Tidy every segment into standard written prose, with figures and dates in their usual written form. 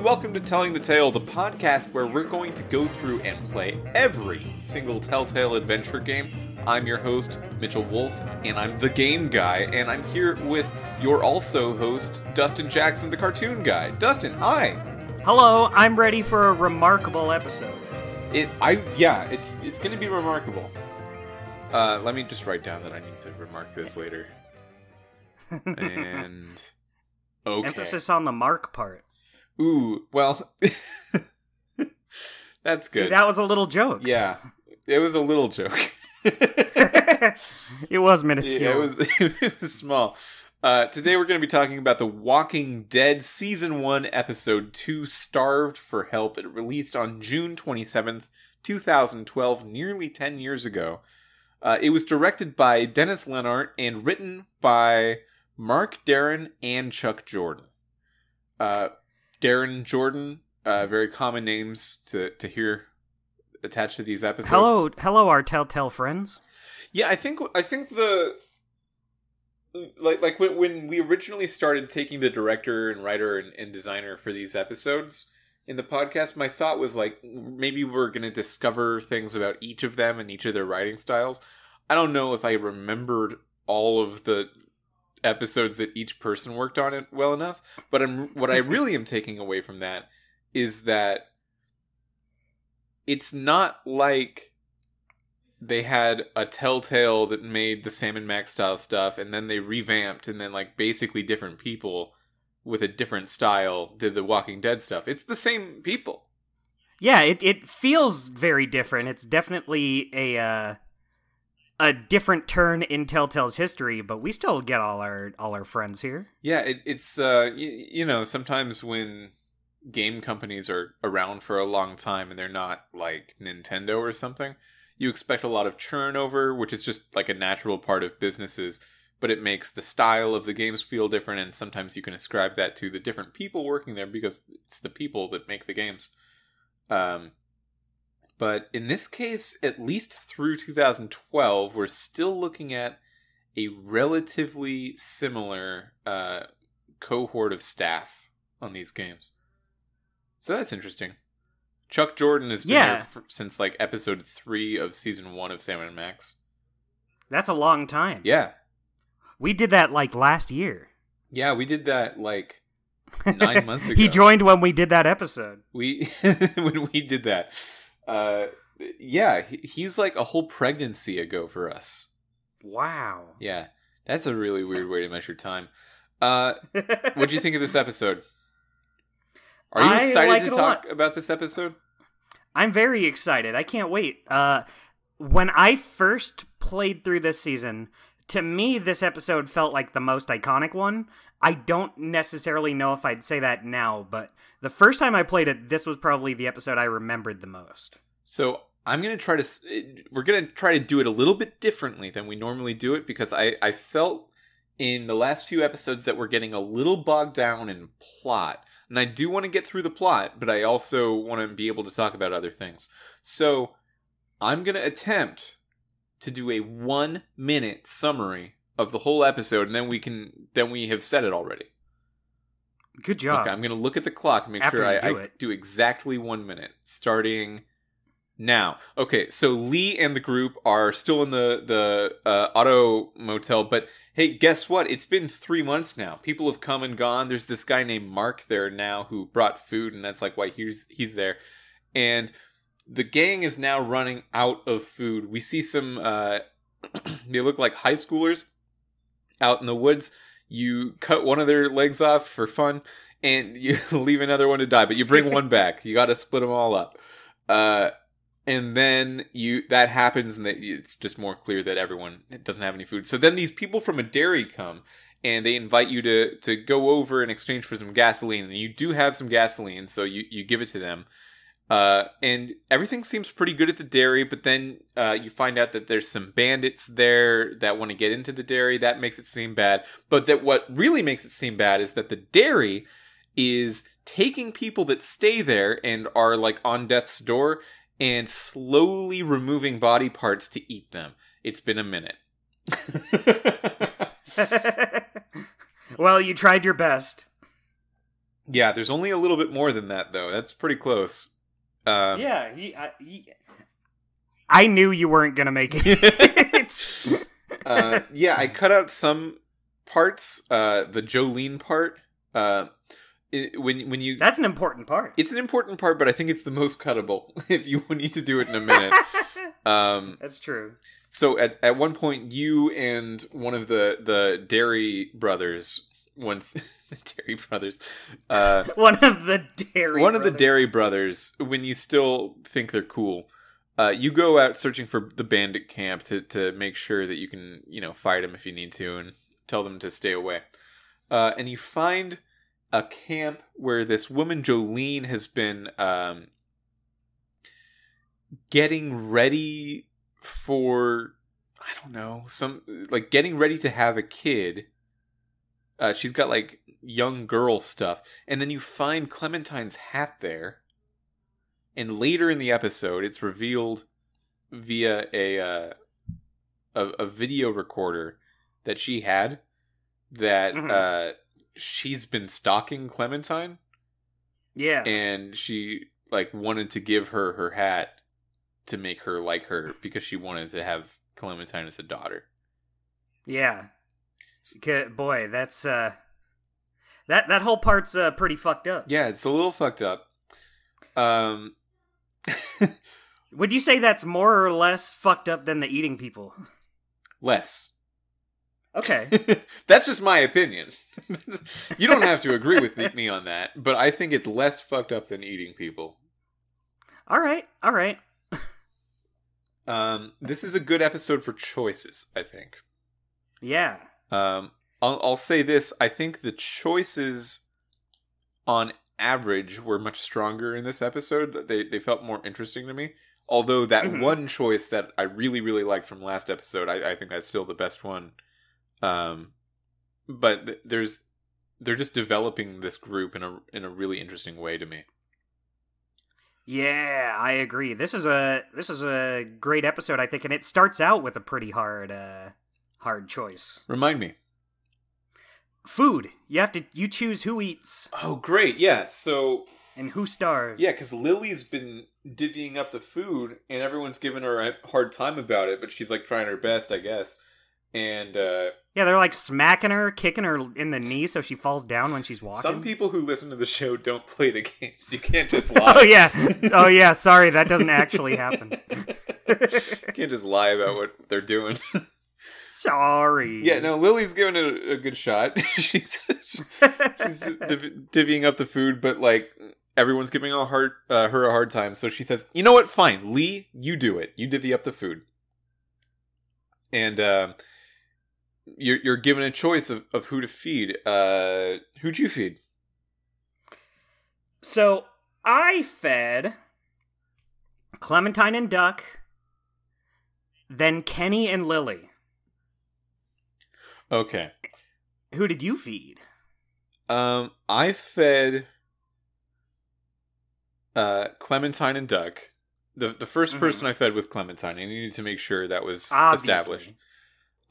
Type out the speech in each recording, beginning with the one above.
welcome to Telling the Tale, the podcast where we're going to go through and play every single Telltale adventure game. I'm your host, Mitchell Wolf, and I'm the game guy, and I'm here with your also host, Dustin Jackson, the cartoon guy. Dustin, hi! Hello, I'm ready for a remarkable episode. It's gonna be remarkable. Let me just write down that I need to remark this later. And... okay. Emphasis on the mark part. Ooh, well... that's good. See, that was a little joke. Yeah, it was a little joke. It was minuscule. Yeah, it was small. Today we're going to be talking about The Walking Dead Season 1, Episode 2, Starved for Help. It released on June 27th, 2012, nearly 10 years ago. It was directed by Dennis Lennart and written by Mark Darren and Chuck Jordan. Darren Jordan, very common names to hear attached to these episodes. Hello, our Telltale friends. Yeah, I think the like when we originally started taking the director and writer and designer for these episodes in the podcast, my thought was like maybe we're going to discover things about each of them and each of their writing styles. I don't know if I remembered all of the episodes that each person worked on it well enough, but what I really am taking away from that is that it's not like they had a Telltale that made the Sam and Max style stuff, and then they revamped, and then like basically different people with a different style did the Walking Dead stuff. It's the same people. Yeah, it feels very different. It's definitely a different turn in Telltale's history, but we still get all our friends here. Yeah, it's sometimes when game companies are around for a long time and they're not like Nintendo or something, you expect a lot of turnover, which is just like a natural part of businesses, but it makes the style of the games feel different, and sometimes you can ascribe that to the different people working there because it's the people that make the games. But in this case, at least through 2012, we're still looking at a relatively similar cohort of staff on these games. So that's interesting. Chuck Jordan has been there since like episode 3 of season 1 of Sam and Max. That's a long time. Yeah. We did that like last year. Yeah, we did that like 9 months ago. He joined when we did that episode. When we did that. Yeah, he's like a whole pregnancy ago for us. Wow. Yeah, that's a really weird way to measure time. What'd you think of this episode? Are you excited to talk about this episode? I'm very excited. I can't wait. When I first played through this season, to me, this episode felt like the most iconic one. I don't necessarily know if I'd say that now, but the first time I played it, this was probably the episode I remembered the most. So we're going to try to do it a little bit differently than we normally do it, because I felt in the last few episodes that we're getting a little bogged down in plot. And I do want to get through the plot, but I also want to be able to talk about other things. So I'm going to attempt to do a 1-minute summary of the whole episode, and then we have said it already. Good job. Okay, I'm going to look at the clock and make sure I do exactly 1 minute, starting now. Okay, so Lee and the group are still in the auto motel, but hey, guess what? It's been 3 months now. People have come and gone. There's this guy named Mark there now who brought food, and that's like why he's there. And the gang is now running out of food. We see some, they look like high schoolers out in the woods. You cut one of their legs off for fun, and you leave another one to die, but you bring one back. You got to split them all up. And then that happens, and it's just more clear that everyone doesn't have any food. So then these people from a dairy come, and they invite you to go over in exchange for some gasoline. And you do have some gasoline, so you give it to them. And everything seems pretty good at the dairy, but then you find out that there's some bandits there that want to get into the dairy. That makes it seem bad. But that what really makes it seem bad is that the dairy is taking people that stay there and are like on death's door and slowly removing body parts to eat them. It's been a minute. Well, you tried your best. Yeah, there's only a little bit more than that, though. That's pretty close. Yeah, I knew you weren't gonna make it. Yeah, I cut out some parts. The Jolene part. When you That's an important part. It's an important part, but I think it's the most cuttable. If you need to do it in a minute. That's true. So at one point, you and one of the Dairy brothers. The Dairy brothers. One of the Dairy brothers, when you still think they're cool, you go out searching for the bandit camp to make sure that you can, fight them if you need to and tell them to stay away. And you find a camp where this woman, Jolene, has been getting ready for, I don't know, getting ready to have a kid. She's got young girl stuff, and then you find Clementine's hat there. And later in the episode, it's revealed via a video recorder that she had that she's been stalking Clementine. Yeah, and she wanted to give her her hat to make her like her because she wanted to have Clementine as a daughter. Yeah. Boy, that's that whole part's pretty fucked up. Yeah, it's a little fucked up. Would you say that's more or less fucked up than the eating people? Less. Okay. That's just my opinion. You don't have to agree with me on that, but I think it's less fucked up than eating people. All right. This is a good episode for choices, I think. Yeah. I'll say this. I think the choices on average were much stronger in this episode. They felt more interesting to me. Although that one choice that I really, really liked from last episode, I think that's still the best one. But they're just developing this group in a really interesting way to me. Yeah, I agree. This is a great episode, I think, and it starts out with a pretty hard choice. Remind me. Food. You choose who eats. Oh, great. Yeah. So. And who starves. Yeah, because Lily's been divvying up the food, and everyone's giving her a hard time about it, but she's trying her best, I guess. And yeah, they're smacking her, kicking her in the knee so she falls down when she's walking. Some people who listen to the show don't play the games. You can't just lie. Oh yeah. Sorry, that doesn't actually happen. You can't just lie about what they're doing. Sorry. Yeah, no, Lily's giving it a good shot. she's just divvying up the food, but everyone's giving her a hard time. So she says, "You know what? Fine, Lee, you do it. You divvy up the food." And you're given a choice of who to feed. Who'd you feed? So I fed Clementine and Duck, then Kenny and Lily. Okay. Who did you feed? I fed Clementine and Duck. The first person I fed was Clementine. I needed to make sure that was established.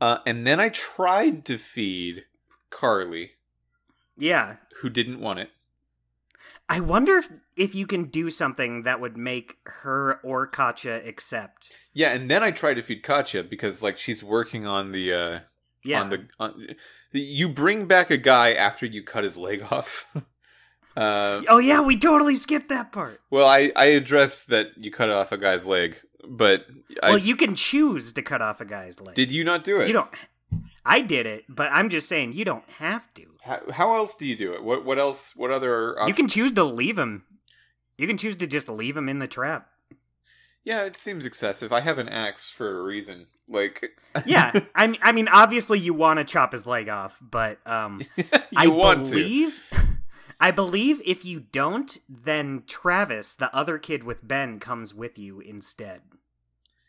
And then I tried to feed Carly. Yeah. Who didn't want it. I wonder if you can do something that would make her or Katya accept. Yeah, and then I tried to feed Katya because she's working on the you bring back a guy after you cut his leg off. Oh yeah, we totally skipped that part. Well, I addressed that you cut off a guy's leg, but you can choose to cut off a guy's leg. Did you not do it? You don't. I did it, but I'm just saying you don't have to. How else do you do it? What else? What other options? You can choose to leave him. You can choose to just leave him in the trap. Yeah, it seems excessive. I have an axe for a reason. Yeah, I mean, obviously you want to chop his leg off, but I believe if you don't, then Travis, the other kid with Ben, comes with you instead.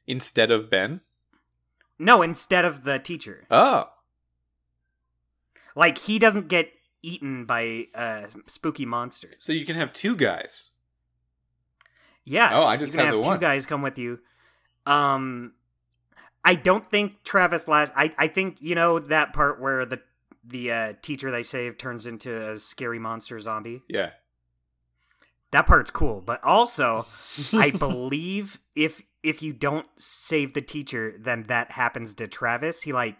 Instead of Ben? No, instead of the teacher. Oh. He doesn't get eaten by spooky monsters. So you can have two guys. Yeah. Oh, I just have the one. Two guys come with you. I don't think Travis I think, that part where the teacher they saved turns into a scary monster zombie. Yeah. That part's cool, but also, I believe if you don't save the teacher, then that happens to Travis. He, like,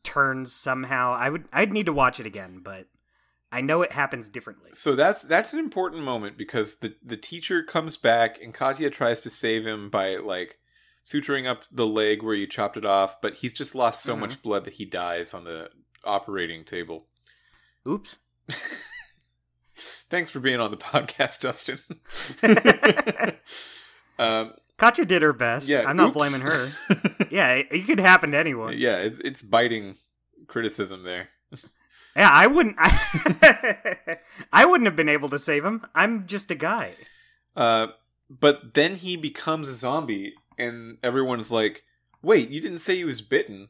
turns somehow. I'd need to watch it again, but I know it happens differently. So that's an important moment, because the teacher comes back and Katya tries to save him by, like, suturing up the leg where you chopped it off, but he's just lost so much blood that he dies on the operating table. Oops. Thanks for being on the podcast, Dustin. Katya did her best. Yeah, I'm not blaming her. Yeah, it could happen to anyone. Yeah, it's biting criticism there. Yeah, I wouldn't have been able to save him. I'm just a guy. But then he becomes a zombie, and everyone's like, wait, you didn't say he was bitten.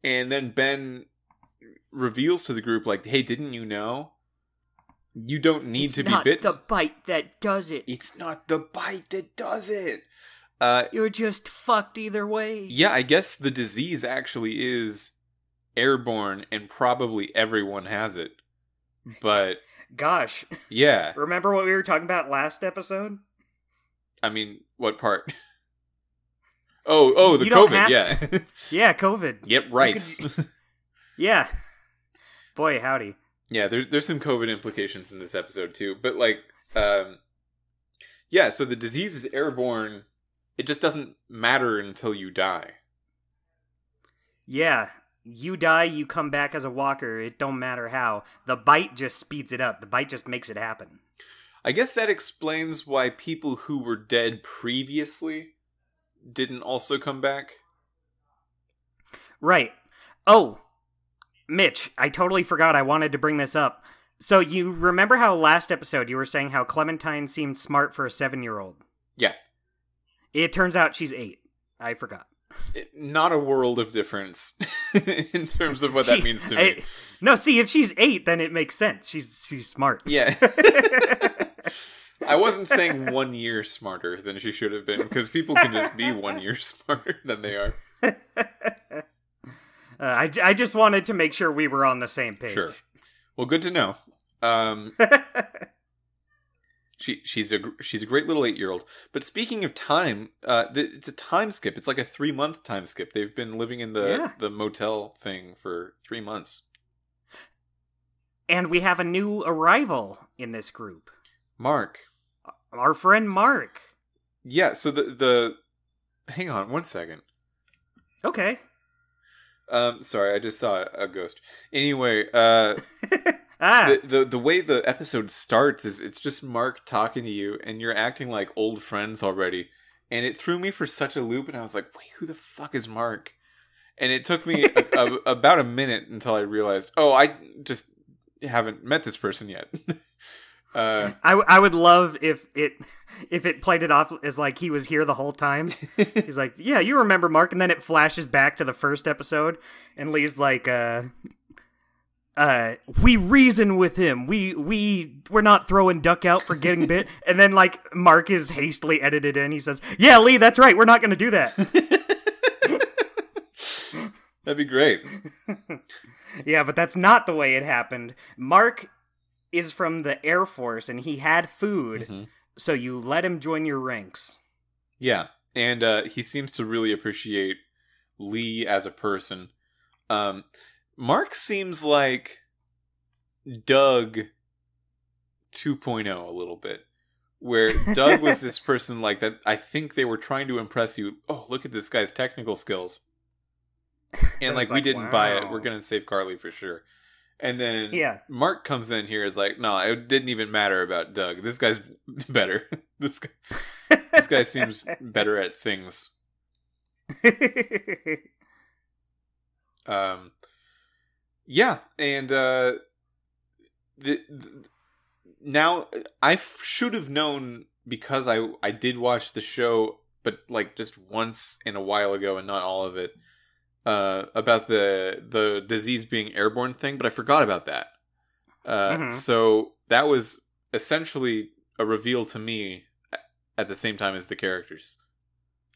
And then Ben reveals to the group, like, hey, didn't you know? You don't need to be bitten. It's not the bite that does it. It's not the bite that does it. You're just fucked either way. Yeah, I guess the disease actually is airborne, and probably everyone has it. But gosh. Yeah. Remember what we were talking about last episode? I mean, what part? Oh, the COVID, yeah. Yeah, COVID. Yep, right. Yeah. Boy, howdy. Yeah, there's some COVID implications in this episode too. But like, yeah, so the disease is airborne. It just doesn't matter until you die. Yeah, you die, you come back as a walker. It don't matter how. The bite just speeds it up. The bite just makes it happen. I guess that explains why people who were dead previously didn't also come back. Right. Oh, Mitch, I totally forgot I wanted to bring this up. So you remember how last episode you were saying how Clementine seemed smart for a 7-year-old? Yeah. It turns out she's 8. I forgot. Not a world of difference in terms of what that means to me. No, see, if she's 8, then it makes sense. She's smart. Yeah. I wasn't saying 1 year smarter than she should have been, because people can just be 1 year smarter than they are. I just wanted to make sure we were on the same page. Sure. Well, good to know. She's a great little 8-year-old. But speaking of time, it's a time skip. It's like a 3-month time skip. They've been living in the motel thing for 3 months. And we have a new arrival in this group. Mark. Our friend Mark. Yeah, so the hang on 1 second. Okay. Sorry, I just saw a ghost. Anyway, the way the episode starts is it's just Mark talking to you, and you're acting like old friends already. And it threw me for such a loop, and I was like, wait, who the fuck is Mark? And it took me about a minute until I realized, oh, I just haven't met this person yet. I would love if it played it off as like he was here the whole time. He's like, yeah, you remember Mark, and then it flashes back to the first episode, and Lee's like, we reason with him. We're not throwing duck out for getting bit. And then like Mark is hastily edited in. He says, yeah, Lee, that's right. We're not going to do that. That'd be great. Yeah, but that's not the way it happened. Mark is from the Air Force, and he had food, so you let him join your ranks. Yeah, and he seems to really appreciate Lee as a person. Mark seems like Doug 2.0 a little bit, where Doug was this person like that. I think they were trying to impress you. Oh, look at this guy's technical skills. And like, we didn't buy it. We're going to save Carly for sure. And then Mark comes in here is like, no, it didn't even matter about Doug. This guy's better. This guy seems better at things. Yeah, and now I should have known, because I did watch the show, but like just once in a while ago and not all of it. About the disease being airborne thing, but I forgot about that. So that was essentially a reveal to me at the same time as the characters.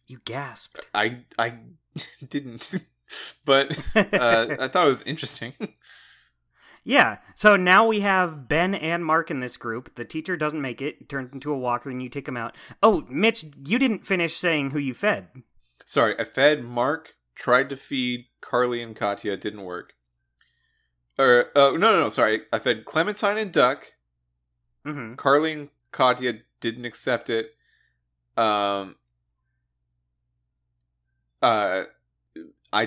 You gasped. I didn't. But I thought it was interesting. Yeah, so now we have Ben and Mark in this group. The teacher doesn't make it, turns into a walker, and you take him out. Oh, Mitch, you didn't finish saying who you fed. Sorry, I fed Mark, tried to feed Carly and Katya, didn't work. No, sorry. I fed Clementine and Duck. Mm-hmm. Carly and Katya didn't accept it. I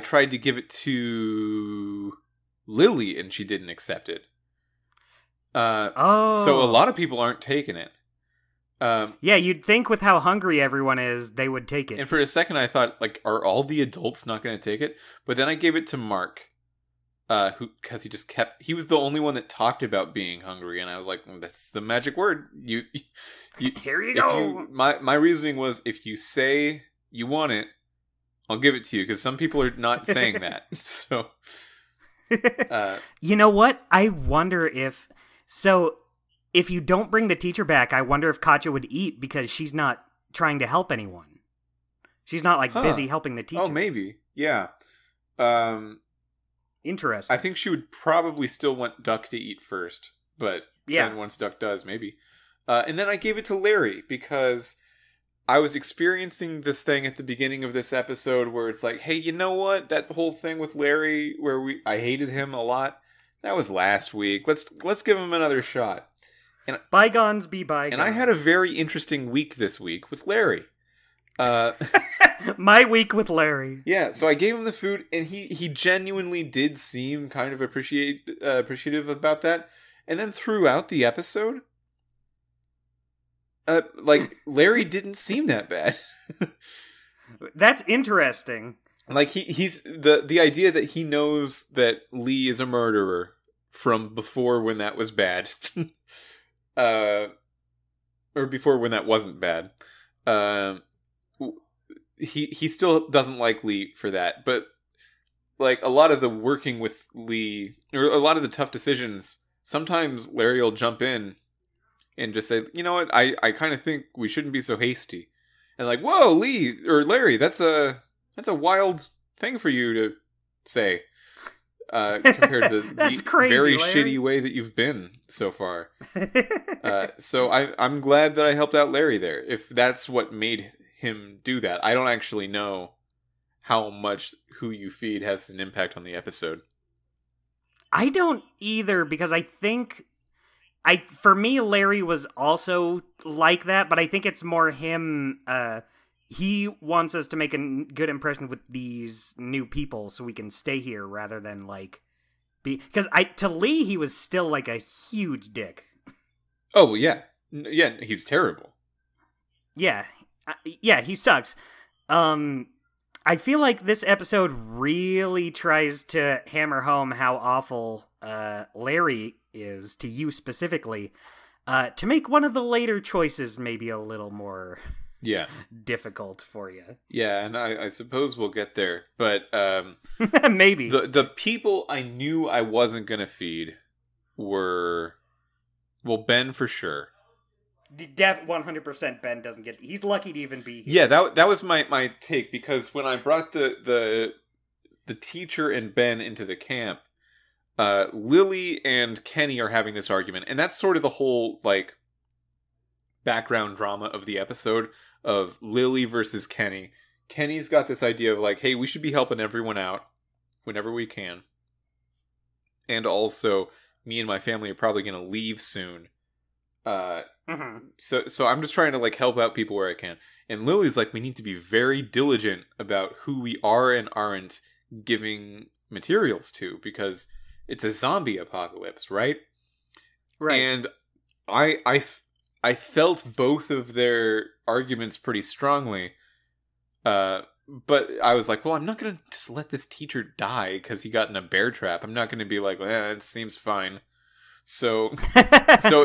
tried to give it to Lily, and she didn't accept it. So a lot of people aren't taking it. Yeah, you'd think with how hungry everyone is, they would take it. And for a second, I thought, like, are all the adults not going to take it? But then I gave it to Mark, because he was the only one that talked about being hungry, and I was like, that's the magic word. You Here you go. My reasoning was, if you say you want it, I'll give it to you, because some people are not saying that. So, you know what? I wonder if you don't bring the teacher back, I wonder if Katya would eat because she's not trying to help anyone. She's not busy helping the teacher. Oh, maybe. Yeah. Interesting. I think she would probably still want Duck to eat first, but then once Duck does, maybe. And then I gave it to Larry because I was experiencing this thing at the beginning of this episode where it's like, hey, you know what? That whole thing with Larry where I hated him a lot, that was last week. Let's give him another shot. And bygones be bygones. And I had a very interesting week this week with Larry. My week with Larry. Yeah, so I gave him the food, and he genuinely did seem kind of appreciative about that. And then throughout the episode, Larry didn't seem that bad. That's interesting. Like he's the idea that he knows that Lee is a murderer from before when that was bad. Or before when that wasn't bad. He still doesn't like Lee for that, but like a lot of the working with Lee, or a lot of the tough decisions, sometimes Larry will jump in and just say, you know what, I kind of think we shouldn't be so hasty. And like, whoa, Lee, or Larry, that's a wild thing for you to say. Compared to the crazy, very Larry. shitty way that you've been so far. So I'm glad that I helped out Larry there, if that's what made him do that. I don't actually know how much who you feed has an impact on the episode. I don't either, because I think for me, Larry was also like that, but I think it's more him. He wants us to make a good impression with these new people so we can stay here rather than because to Lee, he was still like a huge dick. Oh, yeah. Yeah, he's terrible. Yeah. Yeah, he sucks. I feel like this episode really tries to hammer home how awful Larry is to you specifically, to make one of the later choices maybe a little more difficult for you. Yeah, and I suppose we'll get there, but maybe the people I knew I wasn't gonna feed were, well, Ben for sure. 100% Ben doesn't get. He's lucky to even be here. Yeah, that was my take, because when I brought the teacher and Ben into the camp, Lily and Kenny are having this argument, and that's sort of the whole background drama of the episode of Lily versus Kenny. Kenny's got this idea of hey, we should be helping everyone out whenever we can, and also me and my family are probably going to leave soon. So I'm just trying to help out people where I can. And Lily's we need to be very diligent about who we are and aren't giving materials to, because it's a zombie apocalypse, right? Right. And I felt both of their arguments pretty strongly. But I was like, well, I'm not going to just let this teacher die because he got in a bear trap. I'm not going to be like, well, it seems fine. So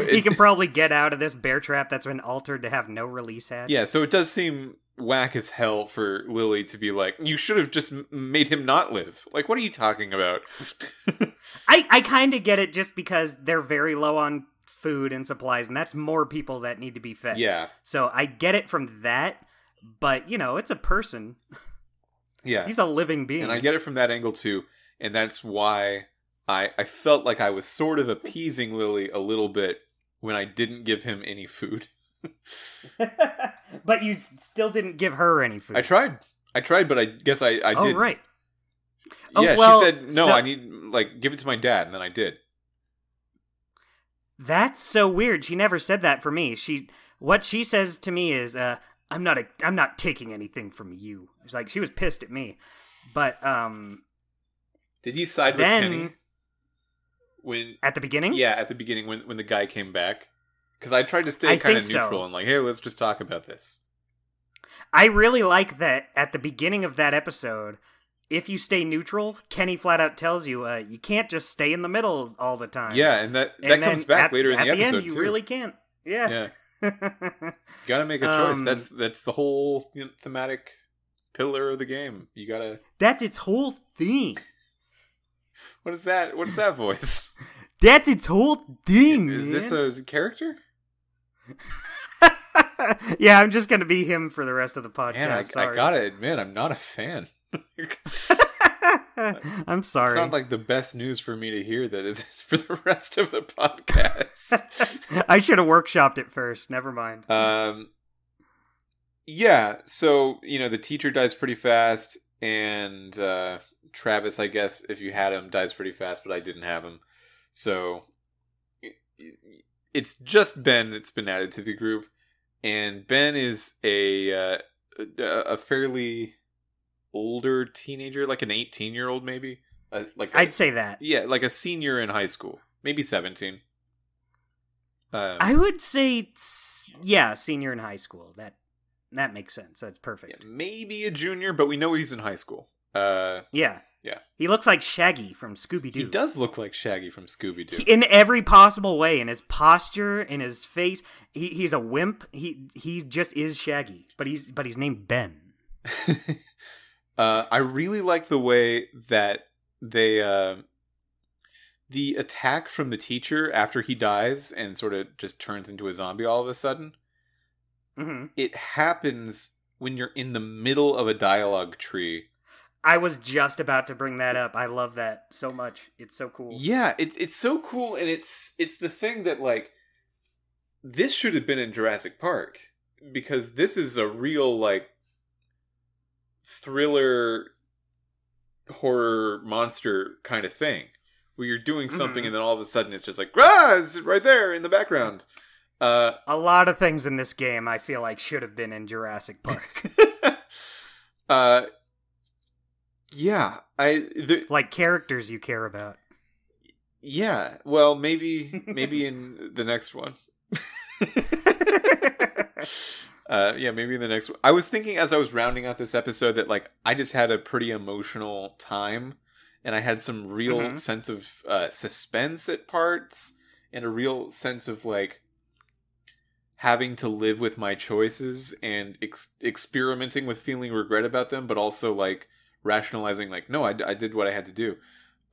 he can probably get out of this bear trap that's been altered to have no release hatch. Yeah, so it does seem whack as hell for Lily to be like, you should have just made him not live. What are you talking about? I kind of get it, just because they're very low on food and supplies, and that's more people that need to be fed. Yeah. So I get it from that, but, it's a person. Yeah. He's a living being. And I get it from that angle too. And that's why I felt like I was sort of appeasing Lily a little bit when I didn't give him any food. But you still didn't give her any food. I tried, but I guess I did. Oh, right. Yeah, well, she said, no, I need, like, give it to my dad, and then I did. That's so weird. She never said that for me. What she says to me is, I'm not taking anything from you. It's like, she was pissed at me. But, did you side with Kenny? At the beginning? Yeah, at the beginning, when the guy came back. Because I tried to stay kind of neutral and like, hey, let's just talk about this. I really like that at the beginning of that episode, if you stay neutral, Kenny flat out tells you, you can't just stay in the middle all the time. Yeah, and that comes back later in the episode, at the end, you really can't. Yeah. Gotta make a choice. That's the whole thematic pillar of the game. You gotta... That's its whole theme. What is that? What's that voice? That's its whole thing. Is this a character? Yeah, I'm just gonna be him for the rest of the podcast. Man, I gotta admit, I'm not a fan. I'm sorry. It's not like the best news for me to hear that it's for the rest of the podcast. I should have workshopped it first. Never mind. Yeah, so, the teacher dies pretty fast, and Travis, I guess, if you had him, dies pretty fast, but I didn't have him. So, it's just Ben that's been added to the group, and Ben is a fairly older teenager, like an 18-year-old maybe. I'd say that. Yeah, like a senior in high school, maybe 17. I would say, senior in high school. That makes sense. That's perfect. Yeah, maybe a junior, but we know he's in high school. Yeah. He looks like Shaggy from Scooby-Doo. He does look like Shaggy from Scooby-Doo. In every possible way. In his posture, in his face. He's a wimp. He just is Shaggy. But he's named Ben. I really like the way that they... the attack from the teacher after he dies and sort of just turns into a zombie all of a sudden. Mm-hmm. It happens when you're in the middle of a dialogue tree. I was just about to bring that up. I love that so much. It's so cool. Yeah, it's so cool, and it's the thing that, like, this should have been in Jurassic Park, because this is a real, like, thriller, horror, monster kind of thing, where you're doing something and then all of a sudden it's just like, it's right there in the background. A lot of things in this game I feel like should have been in Jurassic Park. Yeah, like characters you care about. Yeah, well, maybe in the next one. Maybe in the next one. I was thinking as I was rounding out this episode that, like, I just had a pretty emotional time, and I had some real sense of suspense at parts, and a real sense of, like, having to live with my choices and experimenting with feeling regret about them, but also, like, rationalizing, like, no, I did what I had to do.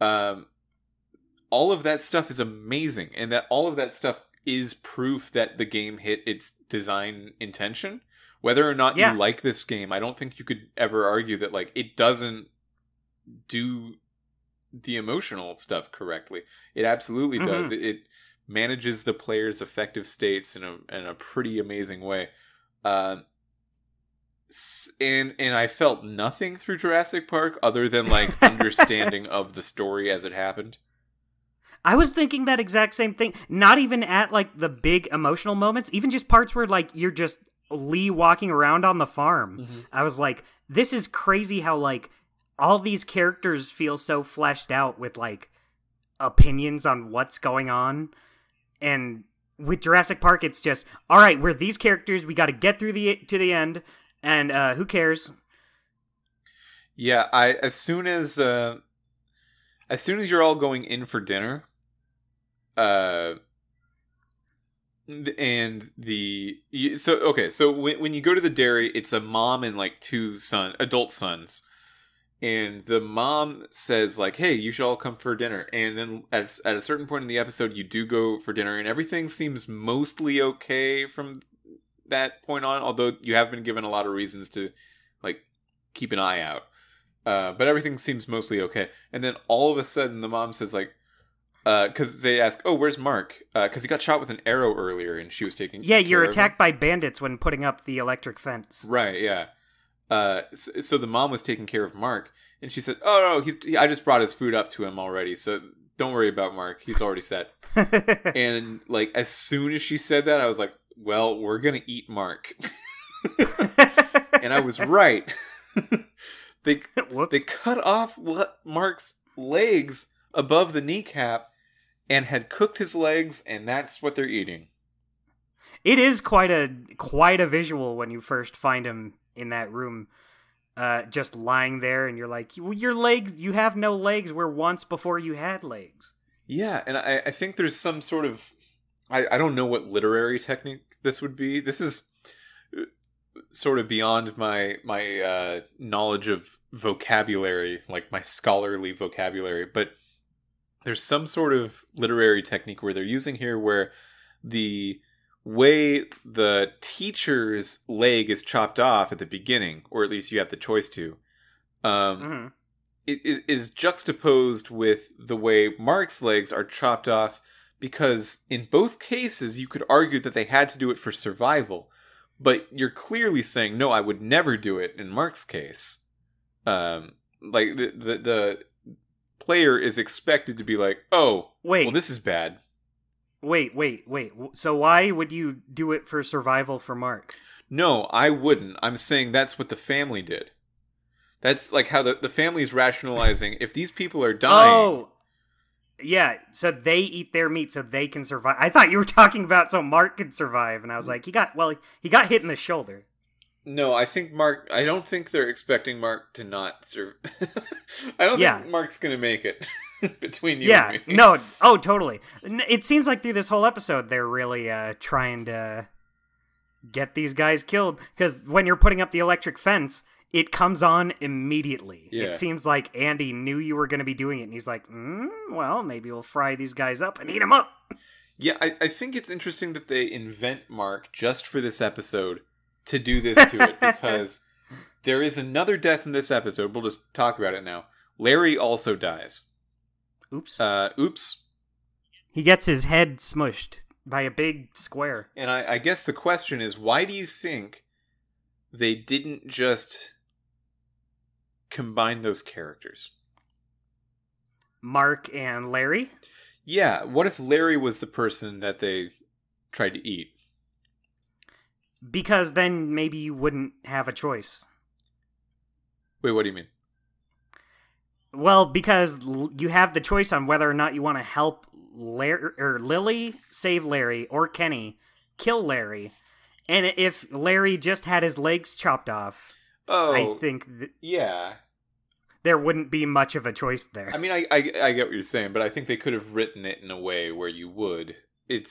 All of that stuff is amazing, and that all of that stuff is proof that the game hit its design intention. Whether or not you like this game, I don't think you could ever argue that, like, it doesn't do the emotional stuff correctly. It absolutely does. It manages the player's affective states in a pretty amazing way. And I felt nothing through Jurassic Park other than, like, understanding of the story as it happened. I was thinking that exact same thing. Not even at, like, the big emotional moments. Even just parts where, like, you're just Lee walking around on the farm. I was like, this is crazy how, like, all these characters feel so fleshed out with, like, opinions on what's going on. And with Jurassic Park, it's just, all right, we're these characters. We got to get through to the end. And who cares? Yeah, as soon as you're all going in for dinner, so when you go to the dairy, it's a mom and, like, two adult sons, and the mom says, like, hey, you should all come for dinner. And then at a certain point in the episode, you do go for dinner, and everything seems mostly okay from that point on, although you have been given a lot of reasons to, like, keep an eye out. But everything seems mostly okay. And then all of a sudden, the mom says, like, because they ask, "Oh, where's Mark?" Because he got shot with an arrow earlier, and she was taking. Yeah, you're attacked by bandits when putting up the electric fence. Right. Yeah. So the mom was taking care of Mark, and she said, "Oh no, I just brought his food up to him already, so don't worry about Mark. He's already set." And like as soon as she said that, I was like, "Well, we're gonna eat Mark," and I was right. They cut off Mark's legs above the kneecap and had cooked his legs, and that's what they're eating. It is quite a visual when you first find him in that room, just lying there, and you're like, your legs, you have no legs where once before you had legs. Yeah, and I think there's some sort of, I don't know what literary technique this would be. This is sort of beyond my knowledge of vocabulary, like my scholarly vocabulary, but there's some sort of literary technique where they're using here where the way the teacher's leg is chopped off at the beginning, or at least you have the choice to, it is juxtaposed with the way Mark's legs are chopped off, because in both cases you could argue that they had to do it for survival, but you're clearly saying, no, I would never do it in Mark's case. Like the player is expected to be like, oh, wait, well, this is bad. Wait. So why would you do it for survival for Mark? No, I wouldn't. I'm saying that's what the family did. That's like how the family's rationalizing. If these people are dying... Oh, yeah, so they eat their meat so they can survive. I thought you were talking about so Mark could survive, and I was like, he got hit in the shoulder. No, I don't think they're expecting Mark to not survive. I don't think Mark's going to make it between you and me. No, totally. It seems like through this whole episode, they're really trying to get these guys killed, because when you're putting up the electric fence, it comes on immediately. Yeah. It seems like Andy knew you were going to be doing it, and he's like, well, maybe we'll fry these guys up and eat them up. Yeah, I think it's interesting that they invent Mark just for this episode to do this to it, because there is another death in this episode. We'll just talk about it now. Larry also dies. Oops. He gets his head smushed by a big square. And I guess the question is, why do you think they didn't just combine those characters? Mark and Larry? Yeah, what if Larry was the person that they tried to eat? Because then maybe you wouldn't have a choice. Wait, what do you mean? Well, because you have the choice on whether or not you want to help Lily save Larry, or Kenny kill Larry. And if Larry just had his legs chopped off, I think there wouldn't be much of a choice there. I mean, I get what you're saying, but I think they could have written it in a way where you would. It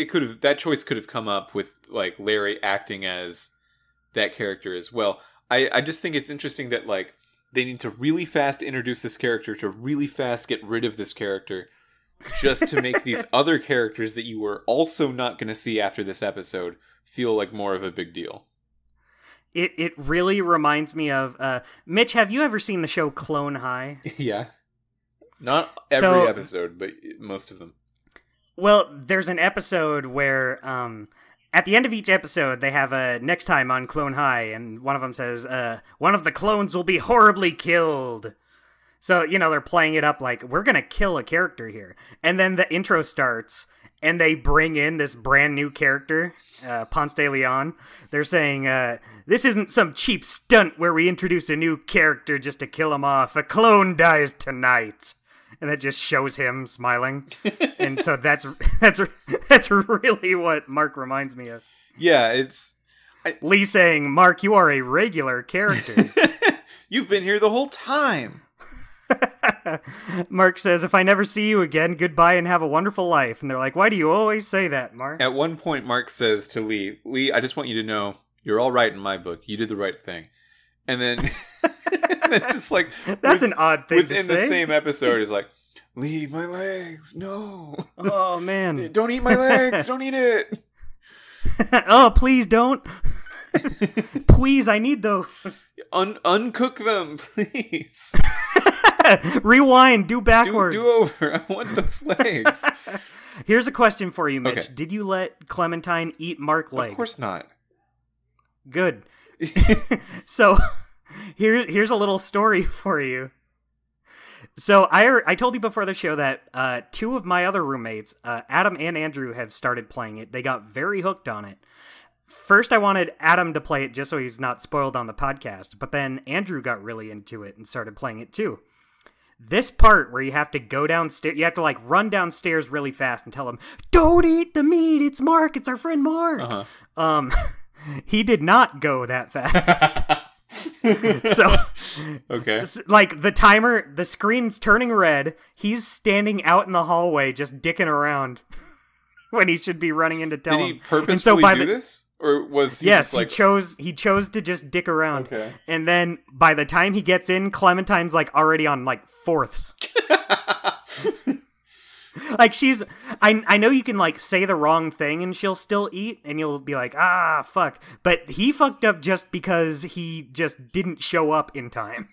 could have, that choice could have come up with like Larry acting as that character as well. I just think it's interesting that like they need to really fast introduce this character to really fast get rid of this character, just to make these other characters that you were also not going to see after this episode feel like more of a big deal. It really reminds me of Mitch. Have you ever seen the show Clone High? Yeah, not every episode, but most of them. Well, there's an episode where at the end of each episode, they have a next time on Clone High, and one of them says, one of the clones will be horribly killed. So, you know, they're playing it up like, we're going to kill a character here. And then the intro starts, and they bring in this brand new character, Ponce de Leon. They're saying, this isn't some cheap stunt where we introduce a new character just to kill him off. A clone dies tonight. And that just shows him smiling. And so that's really what Mark reminds me of. Yeah, Lee saying, Mark, you are a regular character. You've been here the whole time. Mark says, if I never see you again, goodbye and have a wonderful life. And they're like, why do you always say that, Mark? At one point, Mark says to Lee, I just want you to know, you're all right in my book. You did the right thing. And then, just like... That's an odd thing to say. Within the same episode, is like, leave my legs, no. Oh, man. Don't eat my legs, don't eat it. Oh, please don't. Please, I need those. Uncook them, please. Rewind, do backwards. Do over. I want those legs. Here's a question for you, Mitch. Okay. Did you let Clementine eat Mark leg? Of course not. Good. So, here's a little story for you. So, I told you before the show that two of my other roommates, Adam and Andrew, have started playing it. They got very hooked on it. First, I wanted Adam to play it just so he's not spoiled on the podcast, but then Andrew got really into it and started playing it too. This part where you have to go downstairs, you have to like run downstairs really fast and tell him, "Don't eat the meat, it's Mark, it's our friend Mark." He did not go that fast. So, okay. Like the timer, the screen's turning red, he's standing out in the hallway just dicking around when he should be running in to tell him. Did he purposefully do this? Or was he yes, just like... he chose to just dick around. Okay. And then by the time he gets in, Clementine's like already on like fourths. Like she's I know you can like say the wrong thing and she'll still eat and you'll be like, "Ah, fuck." But he fucked up just because he just didn't show up in time.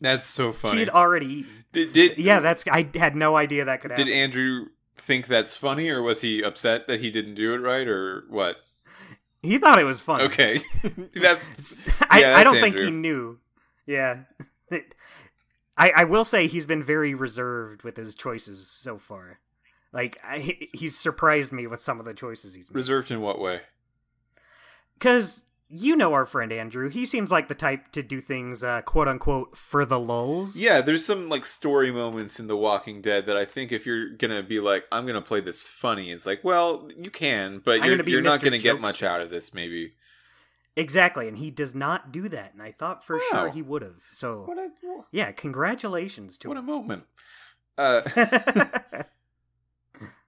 That's so funny. She'd already eaten. I had no idea that could happen. Did Andrew think that's funny, or was he upset that he didn't do it right, or what? He thought it was funny. Okay. that's I don't Andrew. think he knew. Yeah. I will say he's been very reserved with his choices so far. Like, he's surprised me with some of the choices he's made. Reserved in what way? Because you know our friend Andrew. He seems like the type to do things, quote-unquote, for the lulz. Yeah, there's some, like, story moments in The Walking Dead that I think if you're gonna be like, I'm gonna play this funny, it's like, well, you can, but you're not gonna get much out of this, maybe. Exactly, and he does not do that, and I thought for sure he would have. So, yeah, congratulations to him. What a moment.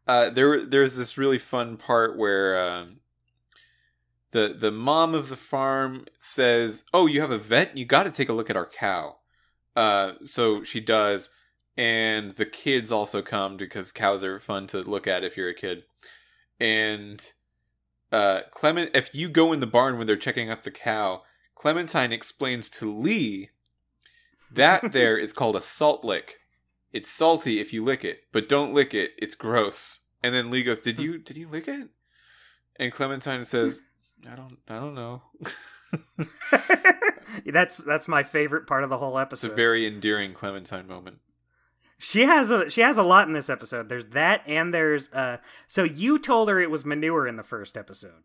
There's this really fun part where the mom of the farm says, "Oh, you have a vet? You got to take a look at our cow." So she does, and the kids also come because cows are fun to look at if you're a kid. And Clement, if you go in the barn when they're checking up the cow, Clementine explains to Lee that there is called a salt lick. It's salty if you lick it, but don't lick it. It's gross. And then Lee goes, "Did you lick it?" And Clementine says, I don't know. That's my favorite part of the whole episode. It's a very endearing Clementine moment. She has a lot in this episode. There's that, and there's so you told her it was manure in the first episode.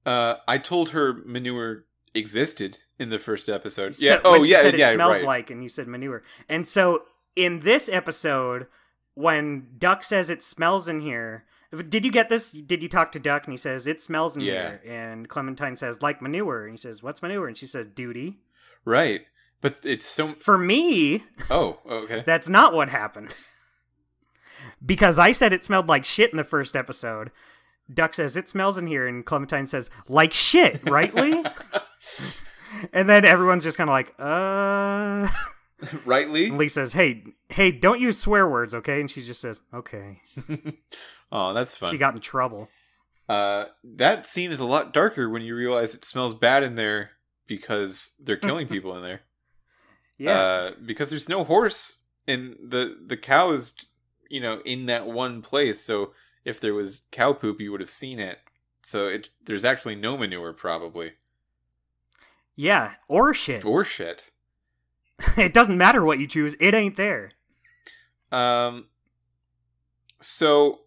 I told her manure existed in the first episode. So, yeah. Said it smells right. like, and you said manure. And so in this episode, when Duck says it smells in here, did you get this? Did you talk to Duck and he says it smells in here? And Clementine says like manure, and he says what's manure? And she says duty. Right. But it's so... For me... Oh, okay. That's not what happened. Because I said it smelled like shit in the first episode. Duck says, it smells in here, and Clementine says, like shit, right, Lee? And then everyone's just kind of like, Right, Lee? And Lee says, hey, don't use swear words, okay? And she just says, okay. Oh, that's fun. She got in trouble. That scene is a lot darker when you realize it smells bad in there because they're killing people in there. Yeah. Because there's no horse, and the cow is, in that one place. So if there was cow poop, you would have seen it. So there's actually no manure, probably. Yeah, or shit. Or shit. It doesn't matter what you choose. It ain't there. So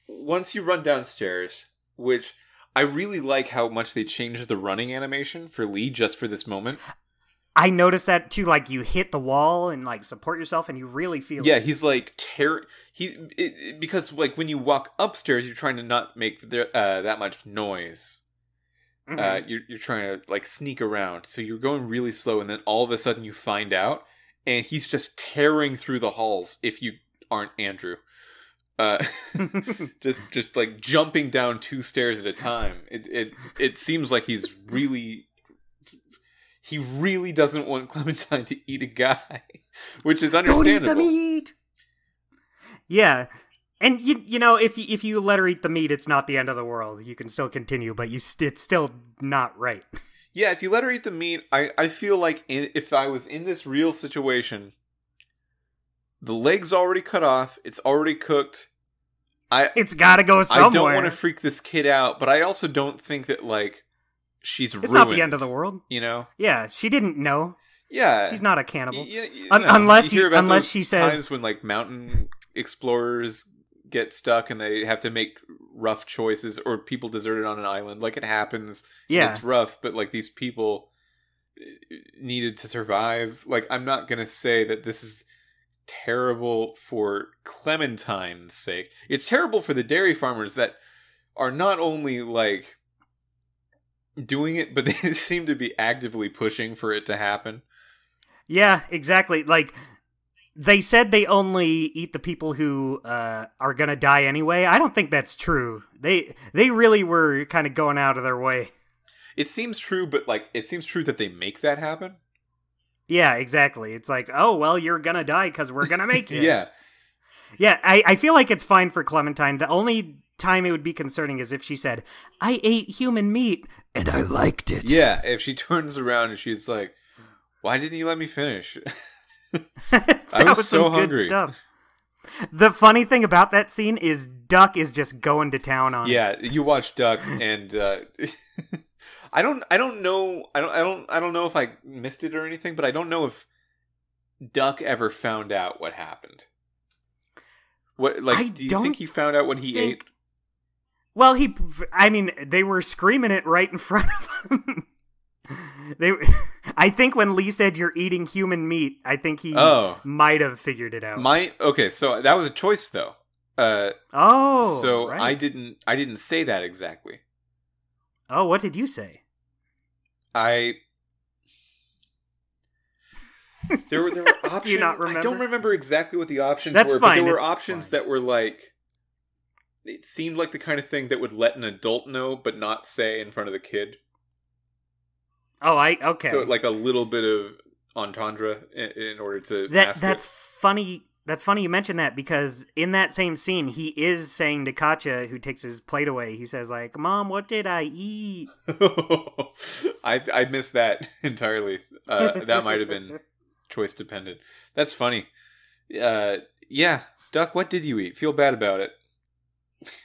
once you run downstairs, which I really like how much they changed the running animation for Lee just for this moment. I noticed that too. Like you hit the wall and like support yourself, and you really feel. Yeah, he's like because like when you walk upstairs, you're trying to not make that much noise. Mm-hmm. You're trying to like sneak around, so you're going really slow, and then all of a sudden you find out, and he's just tearing through the halls. If you aren't Andrew, just like jumping down 2 stairs at a time. It seems like he really doesn't want Clementine to eat a guy, which is understandable. Don't eat the meat. Yeah, And you know, if you let her eat the meat, it's not the end of the world. You can still continue, but it's still not right. Yeah, if you let her eat the meat, I feel like if I was in this real situation, the leg's already cut off, it's already cooked. It's got to go somewhere. I don't want to freak this kid out, but I also don't think that like she's ruined. It's not the end of the world, you know. Yeah, she didn't know. Yeah, she's not a cannibal. Unless she says times when like mountain explorers get stuck and they have to make rough choices, or people deserted on an island. Like, it happens. Yeah, it's rough, but like these people needed to survive. Like, I'm not gonna say that this is terrible for Clementine's sake. It's terrible for the dairy farmers that are not only like doing it, but they seem to be actively pushing for it to happen. Yeah, exactly. Like, they said they only eat the people who are gonna die anyway. I don't think that's true. They really were kind of going out of their way. It seems true, but like, it seems true that they make that happen. Yeah, exactly. It's like, oh, well, you're gonna die because we're gonna make you. Yeah. Yeah, I feel like it's fine for Clementine. The only time it would be concerning is if she said, I ate human meat, and I liked it. Yeah, if she turns around and she's like, why didn't you let me finish? I was so hungry. Good stuff. The funny thing about that scene is Duck is just going to town on it. Yeah, you watch Duck, and I don't know if I missed it or anything, but I don't know if Duck ever found out what happened. What, like, do you think he found out what he ate? Well, they were screaming it right in front of him. I think when Lee said you're eating human meat, I think he might have figured it out. Okay, so that was a choice though. So right. I didn't say that exactly. Oh, what did you say? There were options. Do you not remember? I don't remember exactly what the options That's were, fine. But there were options that were like, it seemed like the kind of thing that would let an adult know, but not say in front of the kid. Oh, okay. So like a little bit of entendre in order to mask that's it. funny. That's funny you mentioned that, because in that same scene, he is saying to Katya, who takes his plate away, he says like, Mom, what did I eat? I missed that entirely. That might have been choice dependent. That's funny. Yeah, Duck, what did you eat? Feel bad about it.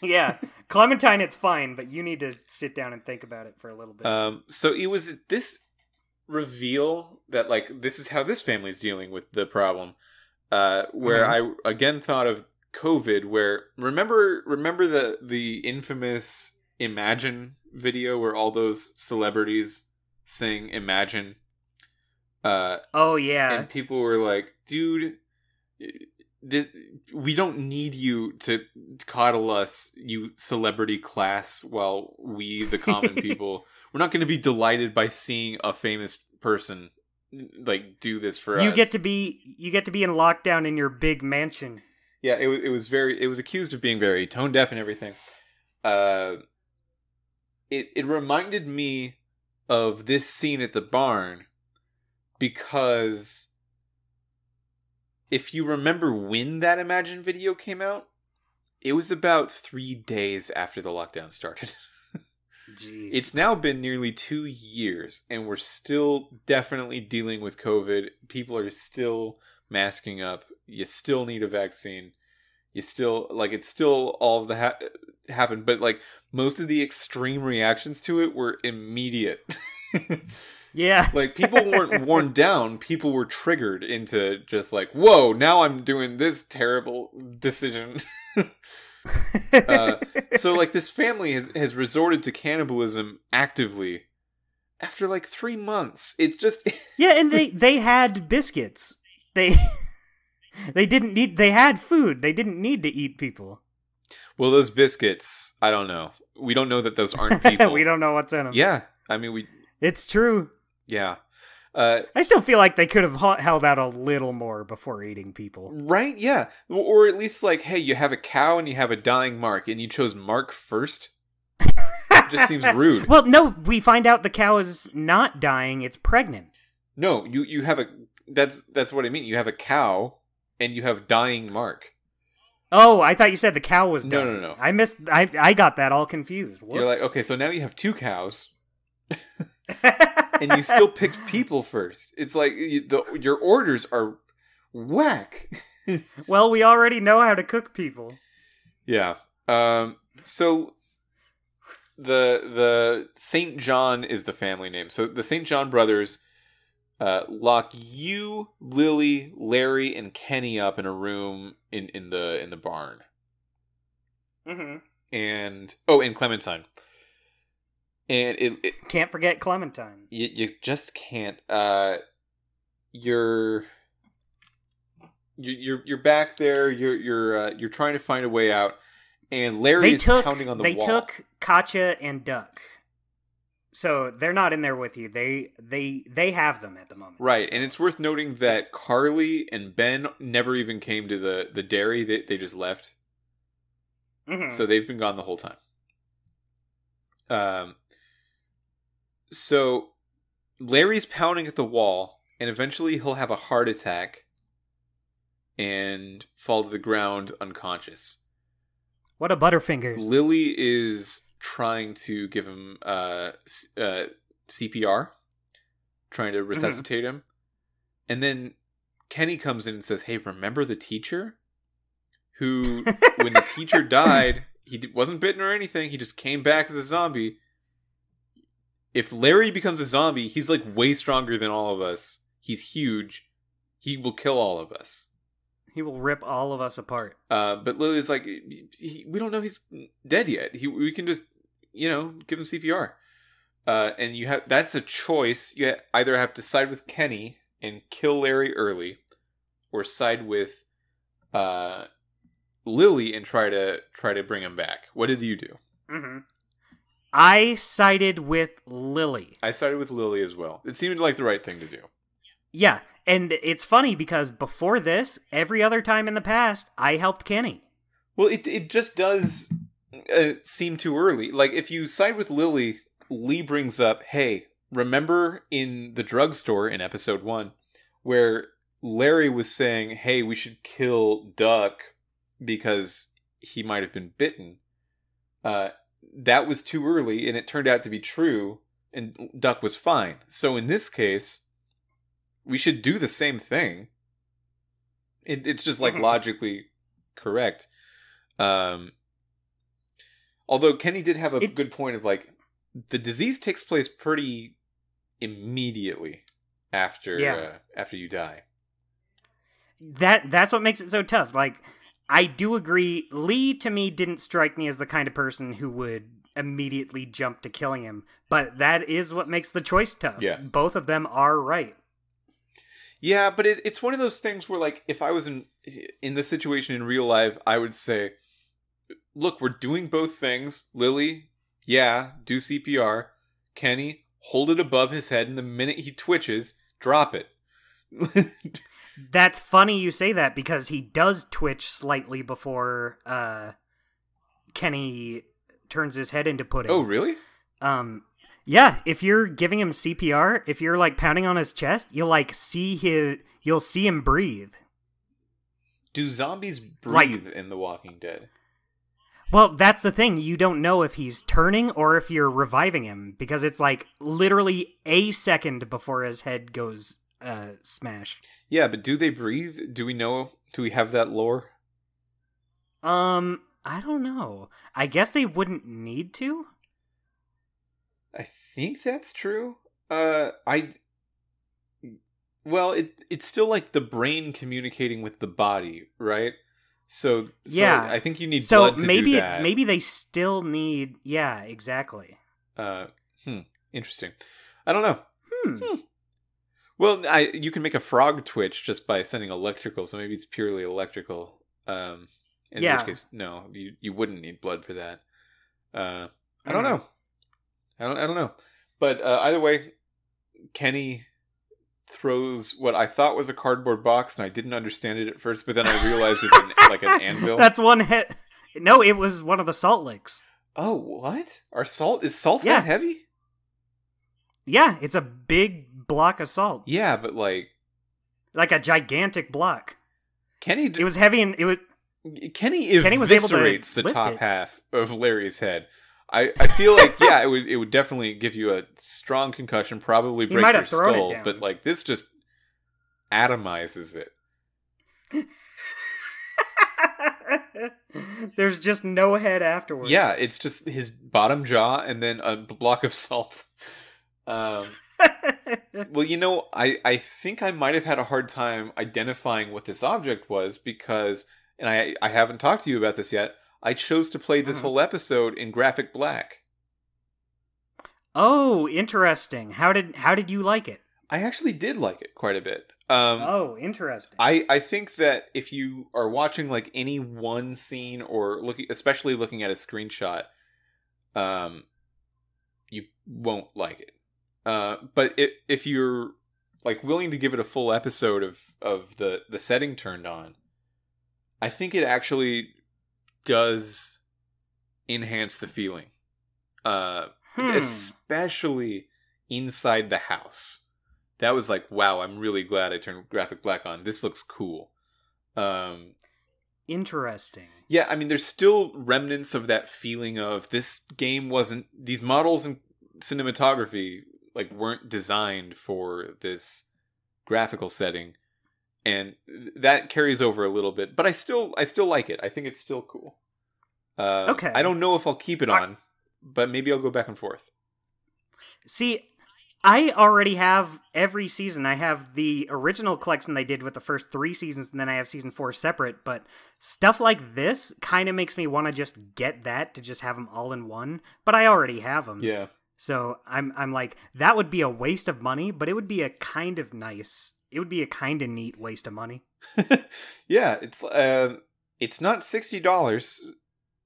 Yeah, Clementine, it's fine, but you need to sit down and think about it for a little bit. So it was this reveal that like this is how this family's dealing with the problem. Where I again thought of COVID. Where remember the infamous Imagine video where all those celebrities sing Imagine. Oh yeah, and people were like, dude. We don't need you to coddle us, you celebrity class, while we, the common people, we're not going to be delighted by seeing a famous person like do this for us. You get to be in lockdown in your big mansion. Yeah, it was accused of being very tone deaf and everything. It reminded me of this scene at the barn because if you remember when that Imagine video came out, it was about 3 days after the lockdown started. Jeez. It's now been nearly 2 years, and we're still definitely dealing with COVID. People are still masking up. You still need a vaccine. You still, like, it's still all of the happened, but, like, most of the extreme reactions to it were immediate. Yeah. Like, people weren't worn down. People were triggered into just like, whoa, now I'm doing this terrible decision. So, like, this family has resorted to cannibalism actively after, like, 3 months. It's just... Yeah, and they had biscuits. They had food. They didn't need to eat people. Well, those biscuits, I don't know. We don't know that those aren't people. We don't know what's in them. Yeah. I mean, It's true. Yeah. I still feel like they could have held out a little more before eating people. Right? Yeah. Or at least like, hey, you have a cow and you have a dying Mark, and you chose Mark first? It just seems rude. Well, no, we find out the cow is not dying, it's pregnant. No, you have a... That's what I mean. You have a cow and you have dying Mark. Oh, I thought you said the cow was done. No. I got that all confused. Whoops. You're like, okay, so now you have 2 cows. And you still picked people first. It's like your orders are whack. Well, we already know how to cook people. Yeah. So the St. John is the family name. So the St. John brothers lock you, Lily, Larry, and Kenny up in a room in the barn. Mm-hmm. And Clementine. And it can't forget Clementine. You just can't. You're back there. You're trying to find a way out, and Larry is pounding on the wall. They took Katya and Duck, so they're not in there with you. They have them at the moment, right? So. And it's worth noting that Carly and Ben never even came to the dairy. They just left. Mm-hmm. So they've been gone the whole time. So Larry's pounding at the wall, and eventually he'll have a heart attack and fall to the ground unconscious. What a Butterfingers. Lily is trying to give him CPR, trying to resuscitate him. And then Kenny comes in and says, hey, remember the teacher? Who, when the teacher died, he wasn't bitten or anything. He just came back as a zombie. If Larry becomes a zombie, he's like way stronger than all of us. He's huge. He will kill all of us. He will rip all of us apart. But Lily's like, we don't know he's dead yet. We can just, give him CPR. And that's a choice. You either have to side with Kenny and kill Larry early, or side with Lily and try to bring him back. What did you do? Mm-hmm. I sided with Lily. I sided with Lily as well. It seemed like the right thing to do. Yeah, and it's funny because before this, every other time in the past, I helped Kenny. Well, it just does seem too early. Like, if you side with Lily, Lee brings up, hey, remember in the drugstore in episode 1, where Larry was saying, hey, we should kill Duck because he might have been bitten. That was too early, and it turned out to be true, and Duck was fine. So in this case, we should do the same thing. It's just like logically correct. Although Kenny did have a good point of like, the disease takes place pretty immediately after you die. That's what makes it so tough. Like, I do agree. Lee, to me, didn't strike me as the kind of person who would immediately jump to killing him. But that is what makes the choice tough. Yeah. Both of them are right. Yeah, but it's one of those things where, like, if I was in this situation in real life, I would say, look, we're doing both things. Lily, do CPR. Kenny, hold it above his head, and the minute he twitches, drop it. That's funny you say that, because he does twitch slightly before Kenny turns his head into pudding. Oh, really? Yeah, if you're giving him CPR, if you're like pounding on his chest, you'll see him breathe. Do zombies breathe in The Walking Dead? Well, that's the thing. You don't know if he's turning or if you're reviving him, because it's like literally a second before his head goes smash. Yeah, but do they breathe? Do we know? Do we have that lore? I don't know. I guess they wouldn't need to. I think that's true. It's still like the brain communicating with the body, right? So yeah, I think you need blood to do that. Maybe they still need. Yeah, exactly. Interesting. I don't know. Well, you can make a frog twitch just by sending electrical, so maybe it's purely electrical. In which case, no, you wouldn't need blood for that. I don't know. I don't know. But either way, Kenny throws what I thought was a cardboard box, and I didn't understand it at first, but then I realized it's like an anvil. That's one hit. No, it was one of the salt licks. Oh, what? Is salt that heavy? Yeah, it's a big block of salt. Yeah, but like a gigantic block. Kenny, it was heavy, and it Kenny was able to eviscerates the lift top it. half of Larry's head. I feel like, yeah, it would definitely give you a strong concussion, probably break might your have thrown it skull, down. but like this just atomizes it. There's just no head afterwards. Yeah, it's just his bottom jaw and then a block of salt. Well, I think I might have had a hard time identifying what this object was because, and I haven't talked to you about this yet, I chose to play this whole episode in graphic black. Oh, interesting. How did you like it? I actually did like it quite a bit. Interesting. I think that if you are watching like any one scene or especially looking at a screenshot, you won't like it. But if you're like willing to give it a full episode of the setting turned on, I think it actually does enhance the feeling. Especially inside the house. That was like, wow, I'm really glad I turned graphic black on. This looks cool. Interesting. Yeah, I mean, there's still remnants of that feeling of this game wasn't... These models and cinematography like weren't designed for this graphical setting. And that carries over a little bit. But I still like it. I think it's still cool. Okay. I don't know if I'll keep it on, but maybe I'll go back and forth. See, I already have every season. I have the original collection they did with the first 3 seasons, and then I have season 4 separate. But stuff like this kind of makes me want to just get that to just have them all in one. But I already have them. Yeah. So I'm like, that would be a waste of money, but it would be a kind of nice. It would be a kind of neat waste of money. Yeah, it's not $60.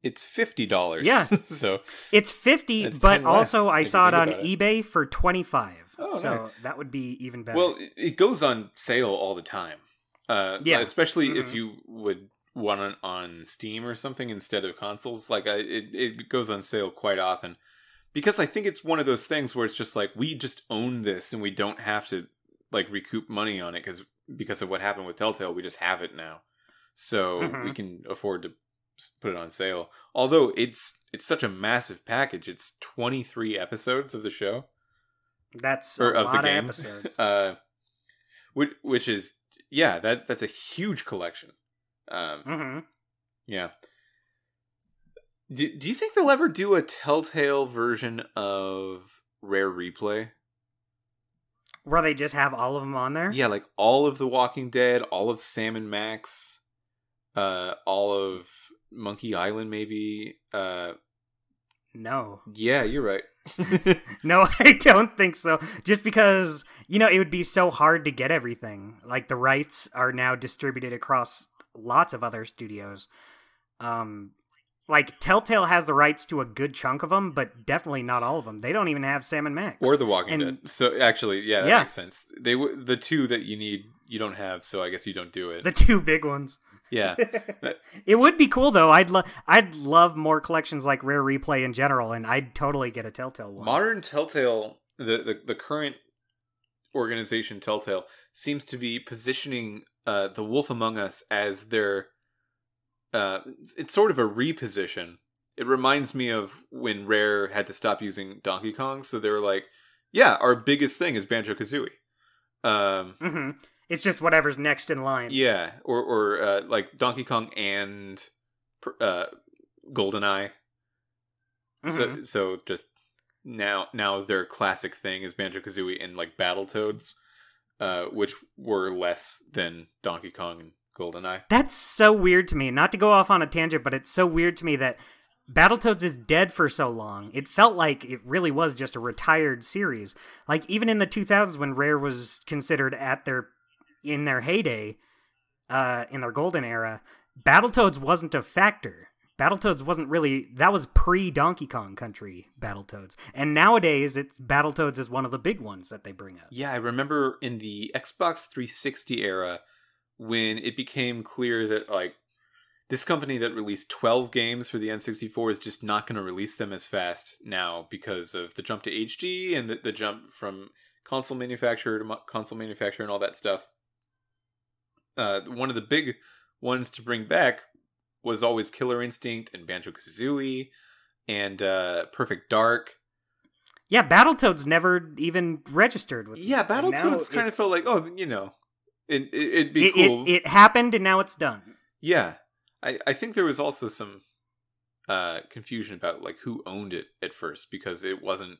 It's $50. Yeah. So it's $50, but also I saw it on eBay for $25. Oh, so nice. That would be even better. Well, it goes on sale all the time. Yeah. Especially if you would want it on Steam or something instead of consoles. Like it goes on sale quite often. Because I think it's one of those things where it's just like, we just own this and we don't have to like recoup money on it because of what happened with Telltale. We just have it now. So we can afford to put it on sale. Although it's such a massive package. It's 23 episodes of the show. That's a lot of episodes. Which is, yeah, that's a huge collection. Yeah. Do you think they'll ever do a Telltale version of Rare Replay? Where they just have all of them on there? Yeah, like all of The Walking Dead, all of Sam and Max, all of Monkey Island, maybe. No. Yeah, you're right. No, I don't think so. Just because, it would be so hard to get everything. Like, the rights are now distributed across lots of other studios. Like, Telltale has the rights to a good chunk of them, but definitely not all of them. They don't even have Sam and Max. Or The Walking Dead. So, actually, yeah, that makes sense. The two that you need, you don't have, so I guess you don't do it. The two big ones. Yeah. It would be cool, though. I'd love more collections like Rare Replay in general, and I'd totally get a Telltale one. Modern Telltale, the current organization Telltale, seems to be positioning The Wolf Among Us as their... it's sort of a reposition. It reminds me of when Rare had to stop using Donkey Kong, so they were like, yeah, our biggest thing is Banjo-Kazooie. It's just whatever's next in line. Yeah, or like Donkey Kong and GoldenEye. So just now their classic thing is Banjo-Kazooie and like Battletoads, which were less than Donkey Kong and GoldenEye. That's so weird to me. Not to go off on a tangent, but it's so weird to me that Battletoads is dead for so long. It felt like it really was just a retired series. Like, even in the 2000s when Rare was considered in their heyday, in their golden era, Battletoads wasn't a factor. Battletoads wasn't really... That was pre-Donkey Kong Country Battletoads. And nowadays, Battletoads is one of the big ones that they bring up. Yeah, I remember in the Xbox 360 era, when it became clear that, like, this company that released 12 games for the N64 is just not going to release them as fast now because of the jump to HD and the jump from console manufacturer to console manufacturer and all that stuff. One of the big ones to bring back was always Killer Instinct and Banjo-Kazooie and Perfect Dark. Yeah, Battletoads never even registered with. Yeah, Battletoads kind of felt like, oh, it'd be cool. It happened, and now it's done. Yeah, I think there was also some confusion about like who owned it at first because it wasn't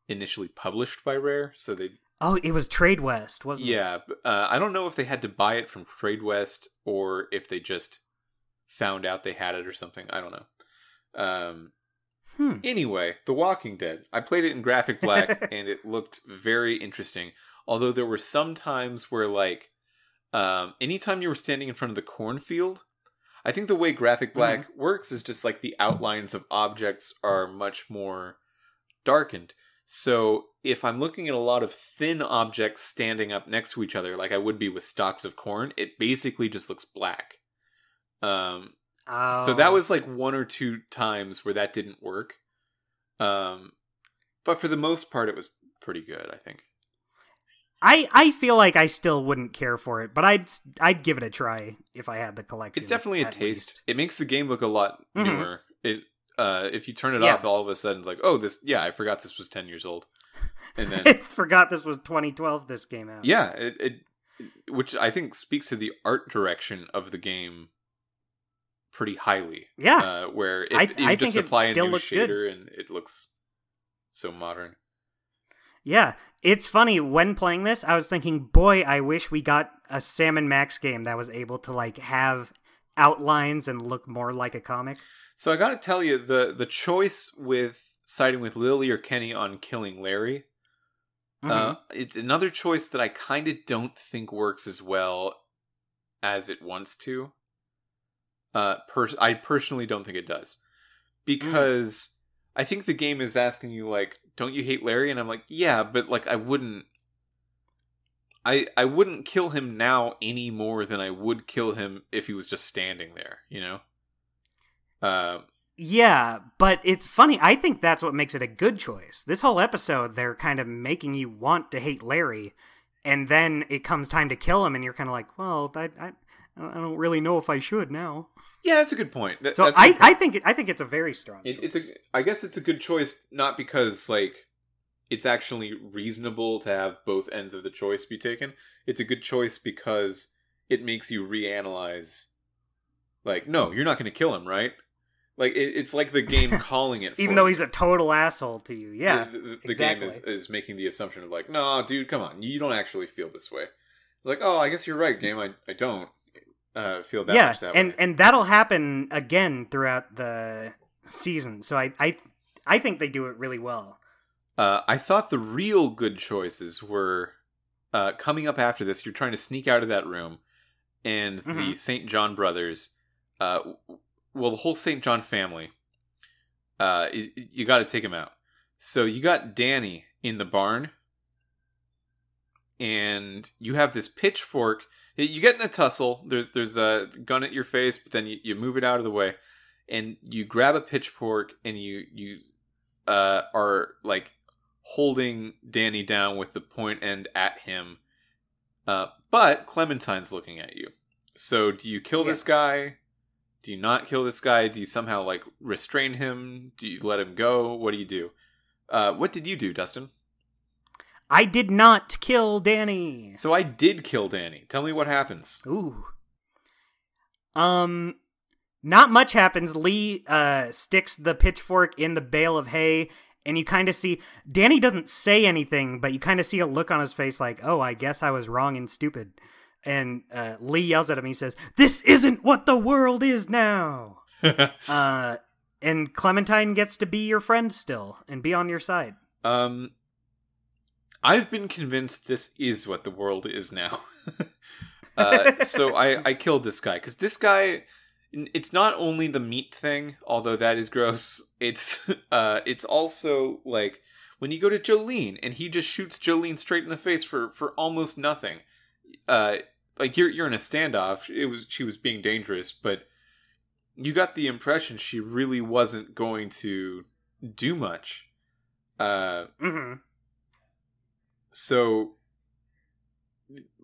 initially published by Rare, so they. Oh, it was Trade West, wasn't it? Yeah, I don't know if they had to buy it from Trade West or if they just found out they had it or something. I don't know. Anyway, The Walking Dead. I played it in graphic black and it looked very interesting. Although there were some times where, like, anytime you were standing in front of the cornfield, I think the way graphic black works is just like the outlines of objects are much more darkened. So if I'm looking at a lot of thin objects standing up next to each other, like I would be with stalks of corn, it basically just looks black. So that was like one or two times where that didn't work. But for the most part, it was pretty good, I think. I feel like I still wouldn't care for it, but I'd give it a try if I had the collection. It's definitely a taste. Least. It makes the game look a lot newer. It if you turn it off, all of a sudden it's like, oh, I forgot this was 10 years old. And then I forgot this was 2012 this came out. Yeah, it which I think speaks to the art direction of the game pretty highly. Yeah. Where if you just apply a new shader and it looks so modern. Yeah. It's funny, when playing this, I was thinking, boy, I wish we got a Sam & Max game that was able to like have outlines and look more like a comic. So I gotta tell you, the choice with siding with Lily or Kenny on killing Larry, it's another choice that I kind of don't think works as well as it wants to. I personally don't think it does. Because I think the game is asking you, like, don't you hate Larry? And I'm like, yeah, but like I wouldn't kill him now any more than I would kill him if he was just standing there, you know? Yeah, but it's funny. I think that's what makes it a good choice. This whole episode, they're kind of making you want to hate Larry, and then it comes time to kill him, and you're kind of like, well, I don't really know if I should now. Yeah, that's a good point. I think it's a very strong choice. I guess it's a good choice, not because like it's actually reasonable to have both ends of the choice be taken. It's a good choice because it makes you reanalyze. Like, no, you're not going to kill him, right? Like it's like the game calling it, even though he's a total asshole to you. Yeah, the exactly. Game is making the assumption of like, no, dude, come on, you don't actually feel this way. It's like, oh, I guess you're right, game. I don't feel that much that way. And that'll happen again throughout the season. So I think they do it really well. I thought the real good choices were coming up after this. You're trying to sneak out of that room, and the St. John brothers. Well, the whole St. John family, you got to take him out. So you got Danny in the barn, and you have this pitchfork. You get in a tussle. There's a gun at your face, but then you move it out of the way, and you grab a pitchfork, and you are like holding Danny down with the point end at him. But Clementine's looking at you. So do you kill this guy? Do you not kill this guy? Do you somehow, like, restrain him? Do you let him go? What do you do? What did you do, Dustin? I did not kill Danny. So I did kill Danny. Tell me what happens. Ooh. Not much happens. Lee sticks the pitchfork in the bale of hay, and you kind of see... Danny doesn't say anything, but you kind of see a look on his face like, oh, I guess I was wrong and stupid. And Lee yells at him. He says, "This isn't what the world is now." And Clementine gets to be your friend still and be on your side. I've been convinced this is what the world is now. So I killed this guy because this guy. It's not only the meat thing, although that is gross. It's also like when you go to Jolene and he just shoots Jolene straight in the face for almost nothing. Like you're in a standoff. She was being dangerous, but you got the impression she really wasn't going to do much. So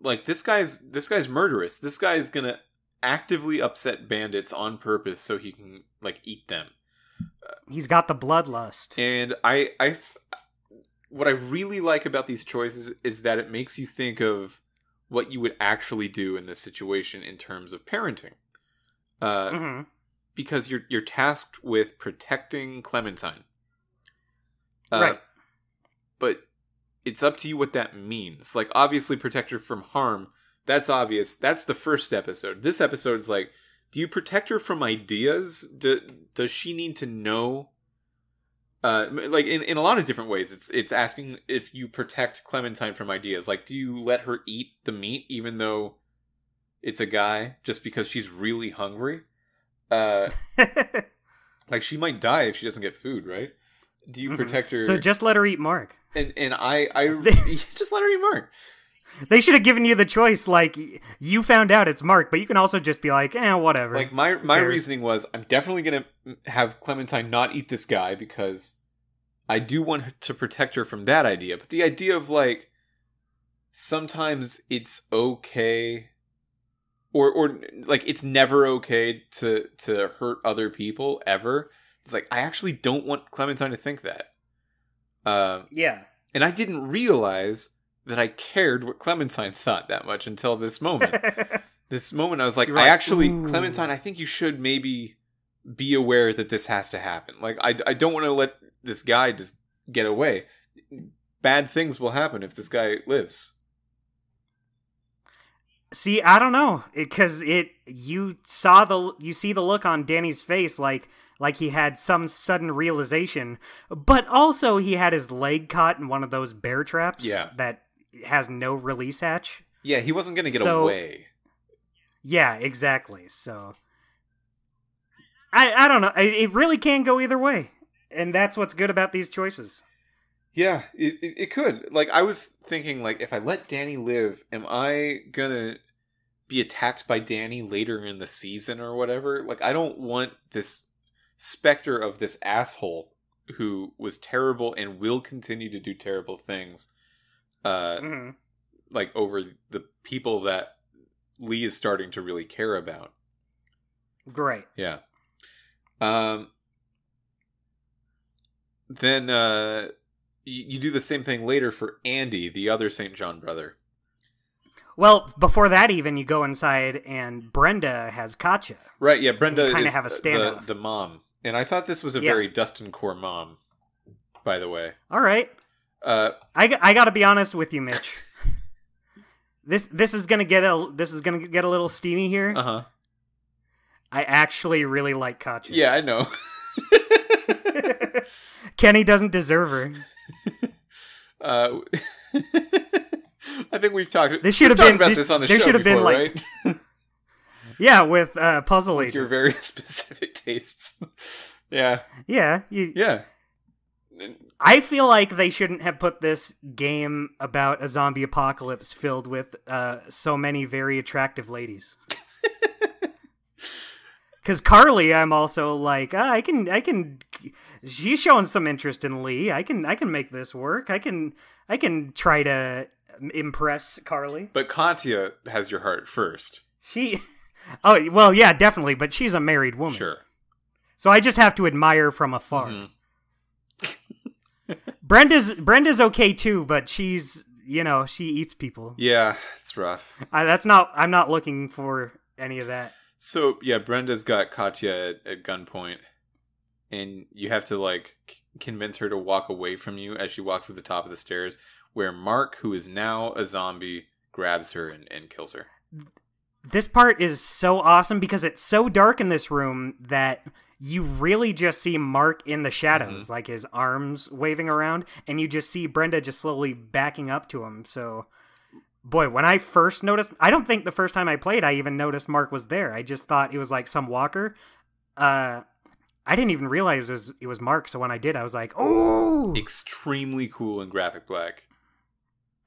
like this guy's murderous. This guy's gonna actively upset bandits on purpose so he can like eat them. He's got the bloodlust. And what I really like about these choices is that it makes you think of what you would actually do in this situation in terms of parenting. Because you're tasked with protecting Clementine. Right. But it's up to you what that means. Like, obviously, protect her from harm. That's obvious. That's the first episode. This episode is like, do you protect her from ideas? Does she need to know? Like, in a lot of different ways. It's asking if you protect Clementine from ideas. Like, do you let her eat the meat even though it's a guy just because she's really hungry? Like, she might die if she doesn't get food, right? Do you protect her? So just let her eat Mark. And I just let her eat Mark. They should have given you the choice, like, you found out it's Mark, but you can also just be like, whatever. Like, my reasoning was, I'm definitely going to have Clementine not eat this guy because I do want to protect her from that idea. But the idea of, like, sometimes it's okay, or like, it's never okay to hurt other people, ever. It's like, I actually don't want Clementine to think that. Yeah. And I didn't realize that I cared what Clementine thought that much until this moment. This moment, I was like, right. Clementine, I think you should maybe be aware that this has to happen. Like, I don't want to let this guy just get away. Bad things will happen if this guy lives. See, I don't know, because you see the look on Danny's face, like he had some sudden realization, but also he had his leg caught in one of those bear traps that has no release hatch. Yeah, he wasn't going to get away. Yeah, exactly. So I don't know. It really can go either way, and that's what's good about these choices. Yeah, it could. Like, I was thinking, like, if I let Danny live, am I gonna be attacked by Danny later in the season or whatever? Like, I don't want this specter of this asshole who was terrible and will continue to do terrible things, like, over the people that Lee is starting to really care about. Great. Yeah. Then, you do the same thing later for Andy, the other St. John brother. Well, before that even, you go inside and Brenda has Katya. Right, yeah, Brenda is have a the mom. And I thought this was a very Dustin Core mom, by the way. All right. I got to be honest with you, Mitch. This is going to get a little steamy here. Uh-huh. I actually really like Katya. Yeah, I know. Kenny doesn't deserve her. I think we've talked about this on the show before, right? Yeah, with Puzzle Agent. Your very specific tastes. Yeah. Yeah. Yeah. I feel like they shouldn't have put this game about a zombie apocalypse filled with so many very attractive ladies. Because Carly, I'm also like, I can. She's showing some interest in Lee. I can make this work. I can try to impress Carly. But Katya has your heart first. Oh well, yeah, definitely. But she's a married woman. Sure. So I just have to admire from afar. Mm-hmm. Brenda's okay too, but she's she eats people. Yeah, it's rough. I'm not looking for any of that. So, yeah, Brenda's got Katya at gunpoint, and you have to, like, convince her to walk away from you as she walks to the top of the stairs, where Mark, who is now a zombie, grabs her and kills her. This part is so awesome because it's so dark in this room that you really just see Mark in the shadows, like his arms waving around, and you just see Brenda just slowly backing up to him, so... Boy, when I first noticed... I don't think the first time I played I even noticed Mark was there. I just thought it was like some walker. I didn't even realize it was Mark, so when I did, I was like, oh! Extremely cool in graphic black.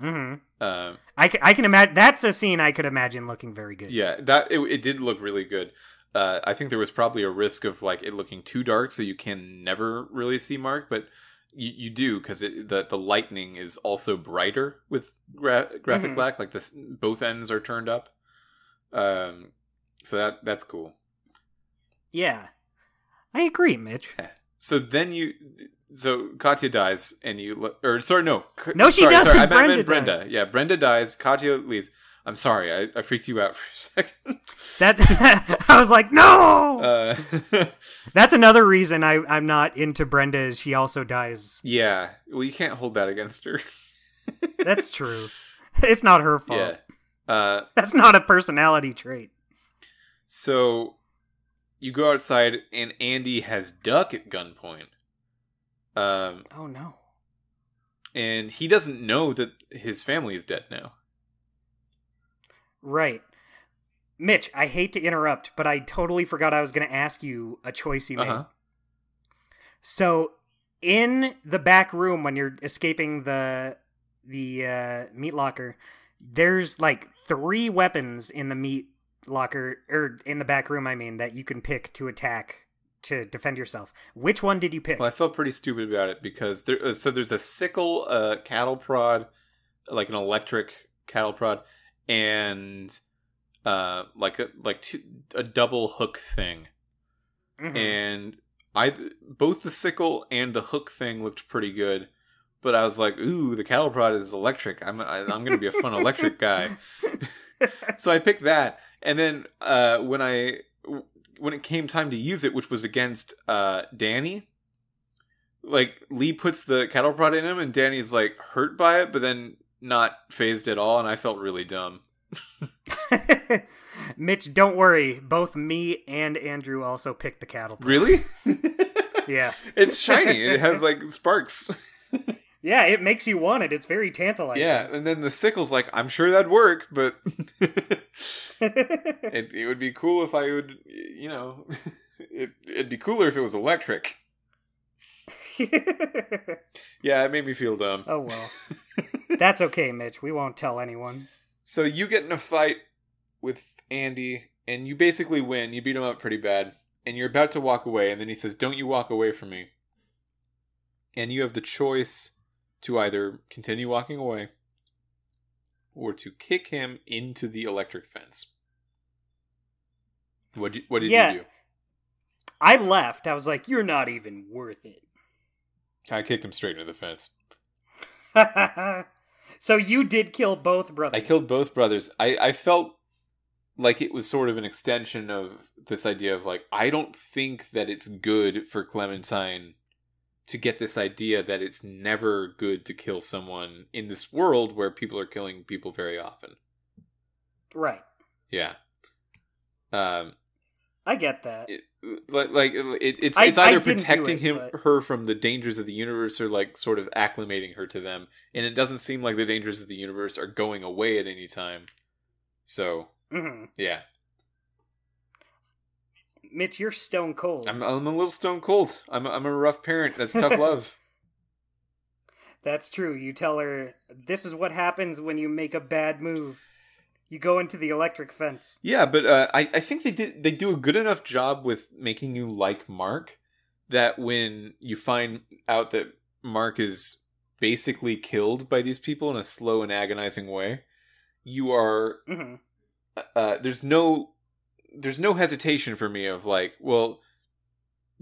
Mm-hmm. I can imagine... That's a scene I could imagine looking very good. Yeah, it did look really good. I think there was probably a risk of like it looking too dark, so you can never really see Mark, but... You do, because the lightning is also brighter with graphic black. Like both ends are turned up. So that's cool. Yeah. I agree, Mitch. Yeah. So then so Katya dies, and no, she doesn't. I meant Brenda. Yeah, Brenda dies. Katya leaves. I'm sorry, I freaked you out for a second. I was like, no. That's another reason I'm not into Brenda. Is she also dies? Yeah, well, you can't hold that against her. That's true. It's not her fault. Yeah, that's not a personality trait. So you go outside, and Andy has Duck at gunpoint. Oh no. And he doesn't know that his family is dead now. Right. Mitch, I hate to interrupt, but I totally forgot I was going to ask you a choice you made. So, in the back room when you're escaping the meat locker, there's like 3 weapons in the meat locker, or in the back room, I mean, that you can pick to attack to defend yourself. Which one did you pick? Well, I felt pretty stupid about it because there's a sickle, cattle prod, like an electric cattle prod, and like a double hook thing. Mm-hmm. And both the sickle and the hook thing looked pretty good, but I was like, ooh, the cattle prod is electric. I'm going to be a fun electric guy. So I picked that, and then when it came time to use it, which was against Danny, like Lee puts the cattle prod in him, and Danny's like hurt by it, but then not phased at all, and I felt really dumb. Mitch, don't worry. Both me and Andrew also picked the cattle prod. Really? Yeah. It's shiny. It has like sparks. Yeah, it makes you want it. It's very tantalizing. Yeah, and then the sickle's like, I'm sure that'd work, but it would be cool if I would, it'd be cooler if it was electric. Yeah, it made me feel dumb. Oh, well. That's okay, Mitch. We won't tell anyone. So you get in a fight with Andy, and you basically win. You beat him up pretty bad, and you're about to walk away, and then he says, don't you walk away from me. And you have the choice to either continue walking away or to kick him into the electric fence. What did you do? I left. I was like, you're not even worth it. I kicked him straight into the fence. So you did kill both brothers. I killed both brothers. I felt like it was sort of an extension of this idea of like, I don't think that it's good for Clementine to get this idea that it's never good to kill someone in this world where people are killing people very often. Right. Yeah. I get that. It's either protecting her from the dangers of the universe or like sort of acclimating her to them, and it doesn't seem like the dangers of the universe are going away at any time. So, yeah. Mitch, you're stone cold. I'm a little stone cold. I'm a rough parent. That's tough love. That's true. You tell her, this is what happens when you make a bad move. You go into the electric fence. Yeah, but I think they do a good enough job with making you like Mark that when you find out that Mark is basically killed by these people in a slow and agonizing way, you are there's no hesitation for me of like, well,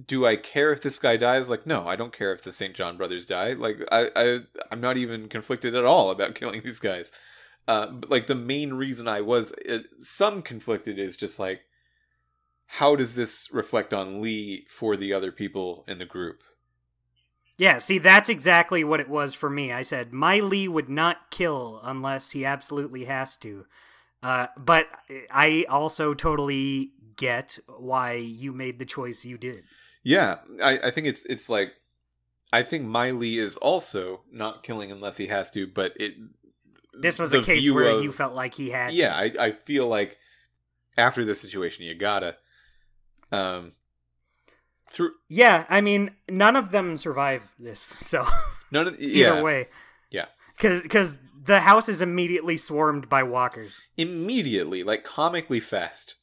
do I care if this guy dies? Like, no, I don't care if the St. John brothers die. Like, I'm not even conflicted at all about killing these guys. But like the main reason I was some conflicted is just like, how does this reflect on Lee for the other people in the group? Yeah, see, that's exactly what it was for me. I said, my Lee would not kill unless he absolutely has to. But I also totally get why you made the choice you did. Yeah, I think it's like, I think my Lee is also not killing unless he has to, but this was a case where you felt like he had to. Yeah, I feel like after this situation, you gotta. Yeah, I mean, none of them survive this, so either way. Yeah. Because the house is immediately swarmed by walkers. Immediately, like comically fast.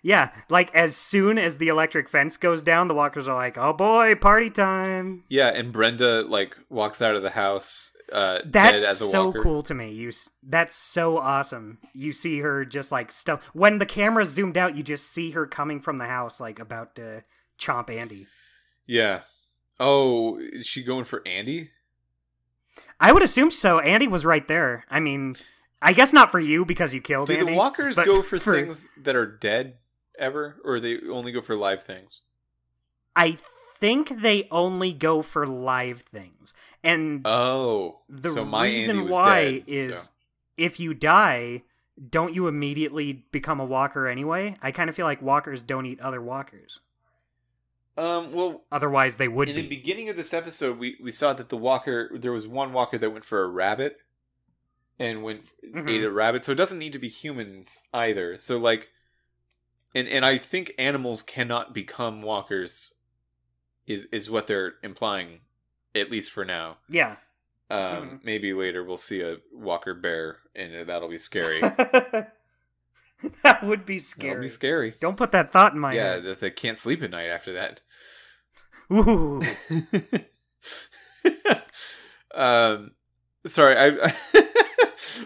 Yeah, like as soon as the electric fence goes down, the walkers are like, oh boy, party time. Yeah, and Brenda like walks out of the house dead as a so walker. cool to me. That's so awesome. You see her just like stuff. When the camera zoomed out, you just see her coming from the house, like about to chomp Andy. Yeah. Oh, is she going for Andy? I would assume so. Andy was right there. I mean, I guess not for you because you killed Andy. Do the walkers go for things that are dead ever, or they only go for live things? I think they only go for live things. And the reason why dead, is if you die, don't you immediately become a walker anyway? I kind of feel like walkers don't eat other walkers. Well, otherwise they would. In the beginning of this episode, we saw that there was one walker that went for a rabbit and ate a rabbit, so it doesn't need to be humans either. So like, and I think animals cannot become walkers. Is what they're implying, at least for now. Yeah. Maybe later we'll see a walker bear, and that'll be scary. That would be scary. That'll be scary. Don't put that thought in my head. Yeah, they can't sleep at night after that. Ooh. Sorry,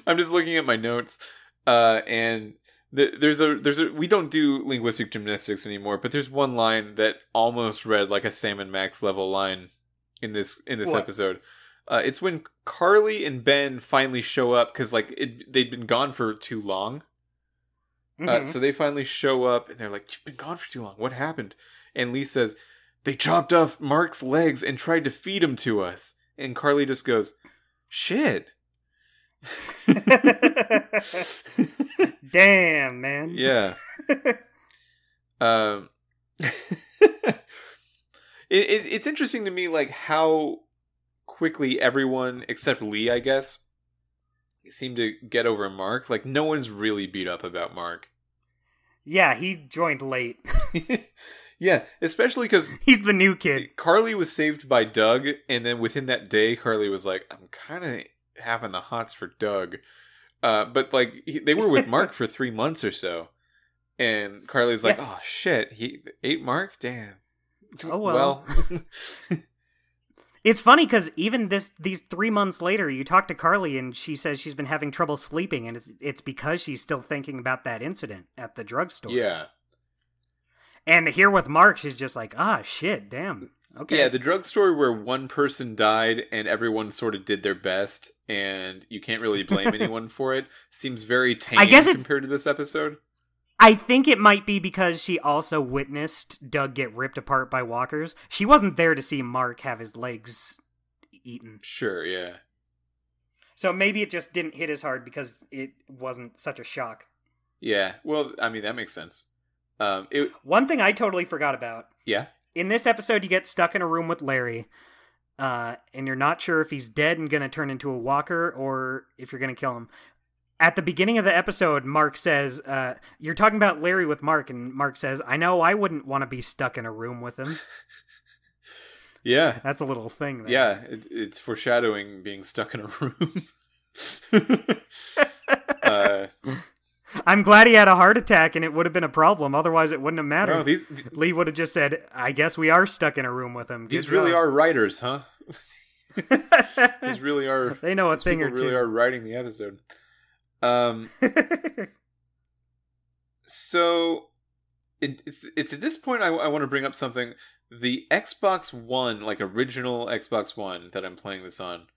I'm just looking at my notes, and there's a we don't do linguistic gymnastics anymore, but there's one line that almost read like a Sam and Max level line in this episode. It's when Carly and Ben finally show up because they'd been gone for too long. So they finally show up and they're like, "You've been gone for too long. What happened?" And Lee says, "They chopped off Mark's legs and tried to feed him to us." And Carly just goes, "Shit." Damn, man. Yeah. It's interesting to me, like, how quickly everyone except Lee, I guess, seemed to get over Mark. Like, no one's really beat up about Mark. Yeah, he joined late. Yeah, especially because he's the new kid. Carly was saved by Doug, and then within that day, Carly was like, "I'm kind of having the hots for Doug." But like they were with Mark for 3 months or so, and Carly's like, "Oh shit, he ate Mark? Damn." Oh well. It's funny because even these 3 months later, you talk to Carly and she says she's been having trouble sleeping, and it's because she's still thinking about that incident at the drugstore. Yeah. And here with Mark, she's just like, shit, damn. Okay. Yeah, the drugstore where one person died and everyone sort of did their best, and you can't really blame anyone for it, seems very tame compared to this episode. I think it might be because she also witnessed Doug get ripped apart by walkers. She wasn't there to see Mark have his legs eaten. Sure, yeah. So maybe it just didn't hit as hard because it wasn't such a shock. Yeah, well, I mean, that makes sense. One thing I totally forgot about. Yeah? In this episode, you get stuck in a room with Larry, and you're not sure if he's dead and going to turn into a walker or if you're going to kill him. At the beginning of the episode, Mark says, you're talking about Larry with Mark, and Mark says, "I know I wouldn't want to be stuck in a room with him." Yeah. That's a little thing there. Yeah, it's foreshadowing being stuck in a room. I'm glad he had a heart attack and it would have been a problem. Otherwise, it wouldn't have mattered. No, Lee would have just said, "I guess we are stuck in a room with him." These really are writers, huh? These really are. They know a thing or two. Really are writing the episode. So it's at this point I want to bring up something. The Xbox One, like original Xbox One that I'm playing this on,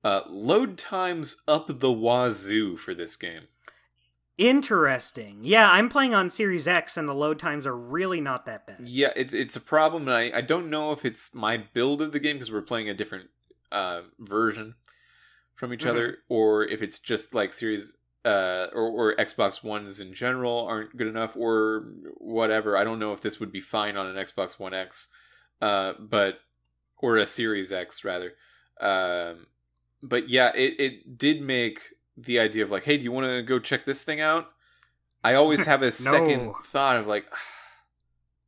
load times up the wazoo for this game. Interesting. Yeah, I'm playing on Series X, and the load times are really not that bad. Yeah, it's a problem, and I don't know if it's my build of the game, because we're playing a different version from each other, or if it's just like Series or Xbox Ones in general aren't good enough, or whatever. I don't know if this would be fine on an Xbox One X, or a Series X rather. But yeah, it did make the idea of like, hey, do you want to go check this thing out? I always have a second thought of like,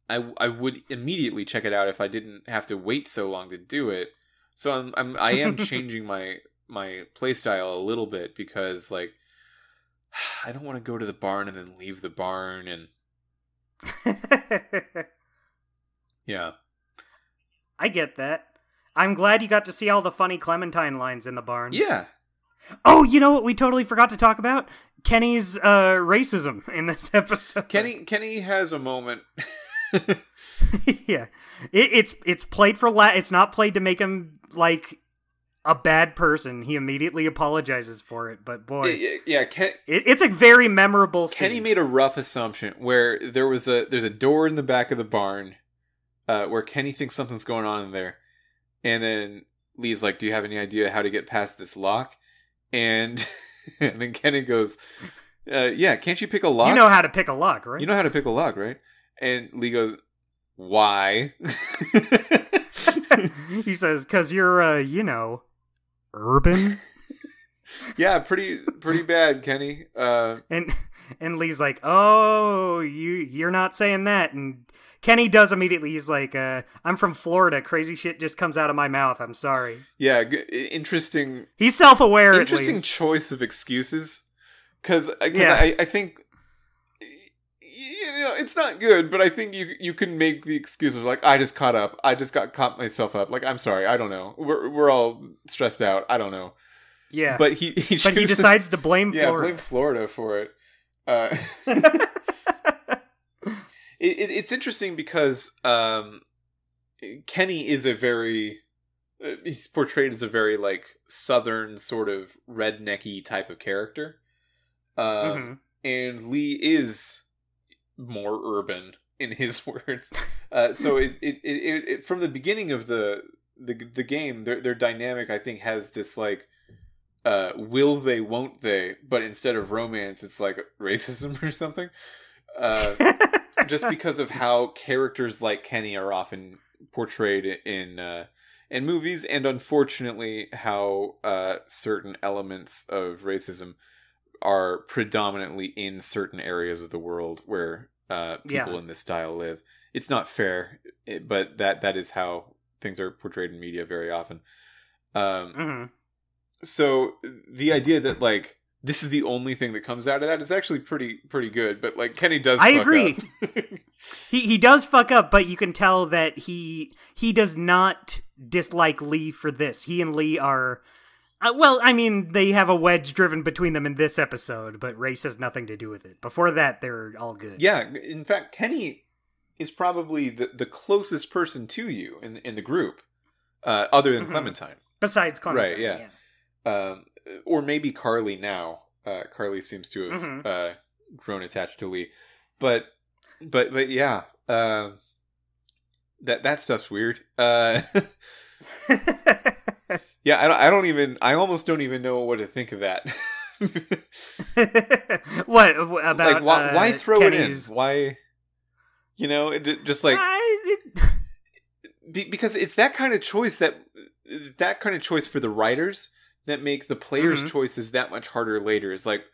I would immediately check it out if I didn't have to wait so long to do it. So I am changing my playstyle a little bit, because like I don't want to go to the barn and then leave the barn, and yeah, I get that. I'm glad you got to see all the funny Clementine lines in the barn. Yeah. Oh, you know what we totally forgot to talk about? Kenny's racism in this episode. Kenny has a moment. Yeah. It's played for it's not played to make him like a bad person. He immediately apologizes for it, but boy, yeah, it's a very memorable scene. Kenny made a rough assumption where there's a door in the back of the barn, where Kenny thinks something's going on in there, and then Lee's like, "Do you have any idea how to get past this lock?" And and then Kenny goes, "Yeah, can't you pick a lock? You know how to pick a lock, right? You know how to pick a lock, right?" And Lee goes, "Why?" He says, "'Cause you're, urban." Yeah, pretty bad, Kenny. And Lee's like, "Oh, you're not saying that." And Kenny does immediately. He's like, "I'm from Florida. Crazy shit just comes out of my mouth. I'm sorry." Yeah, interesting. He's self-aware. Interesting choice of excuses, because I think, it's not good, but I think you can make the excuse of like, I just got caught myself up. Like, I'm sorry, I don't know. We're all stressed out. I don't know. Yeah, but he decides to blame Florida. Yeah, blame Florida for it. It's interesting because Kenny is he's portrayed as a very like southern sort of rednecky type of character, and Lee is more urban in his words. So it from the beginning of the game, their dynamic, I think, has this like will they, won't they, but instead of romance, it's like racism or something. Just because of how characters like Kenny are often portrayed in movies, and unfortunately how certain elements of racism are predominantly in certain areas of the world where people in this style live. It's not fair, but that is how things are portrayed in media very often. So the idea that like this is the only thing that comes out of that is actually pretty good. But like Kenny does fuck agree. up. He does fuck up, but you can tell that he does not dislike Lee for this. He and Lee are well, I mean, they have a wedge driven between them in this episode, but race has nothing to do with it. Before that, they're all good. Yeah, in fact, Kenny is probably the closest person to you in the group, other than Clementine. Besides Clementine, right? Yeah. Or maybe Carly now. Carly seems to have grown attached to Lee, but yeah, that stuff's weird. Yeah, I almost don't even know what to think of that. What about like why throw Kenny's... it in? Why, just like because it's that kind of choice for the writers that make the players' choices that much harder later. Is like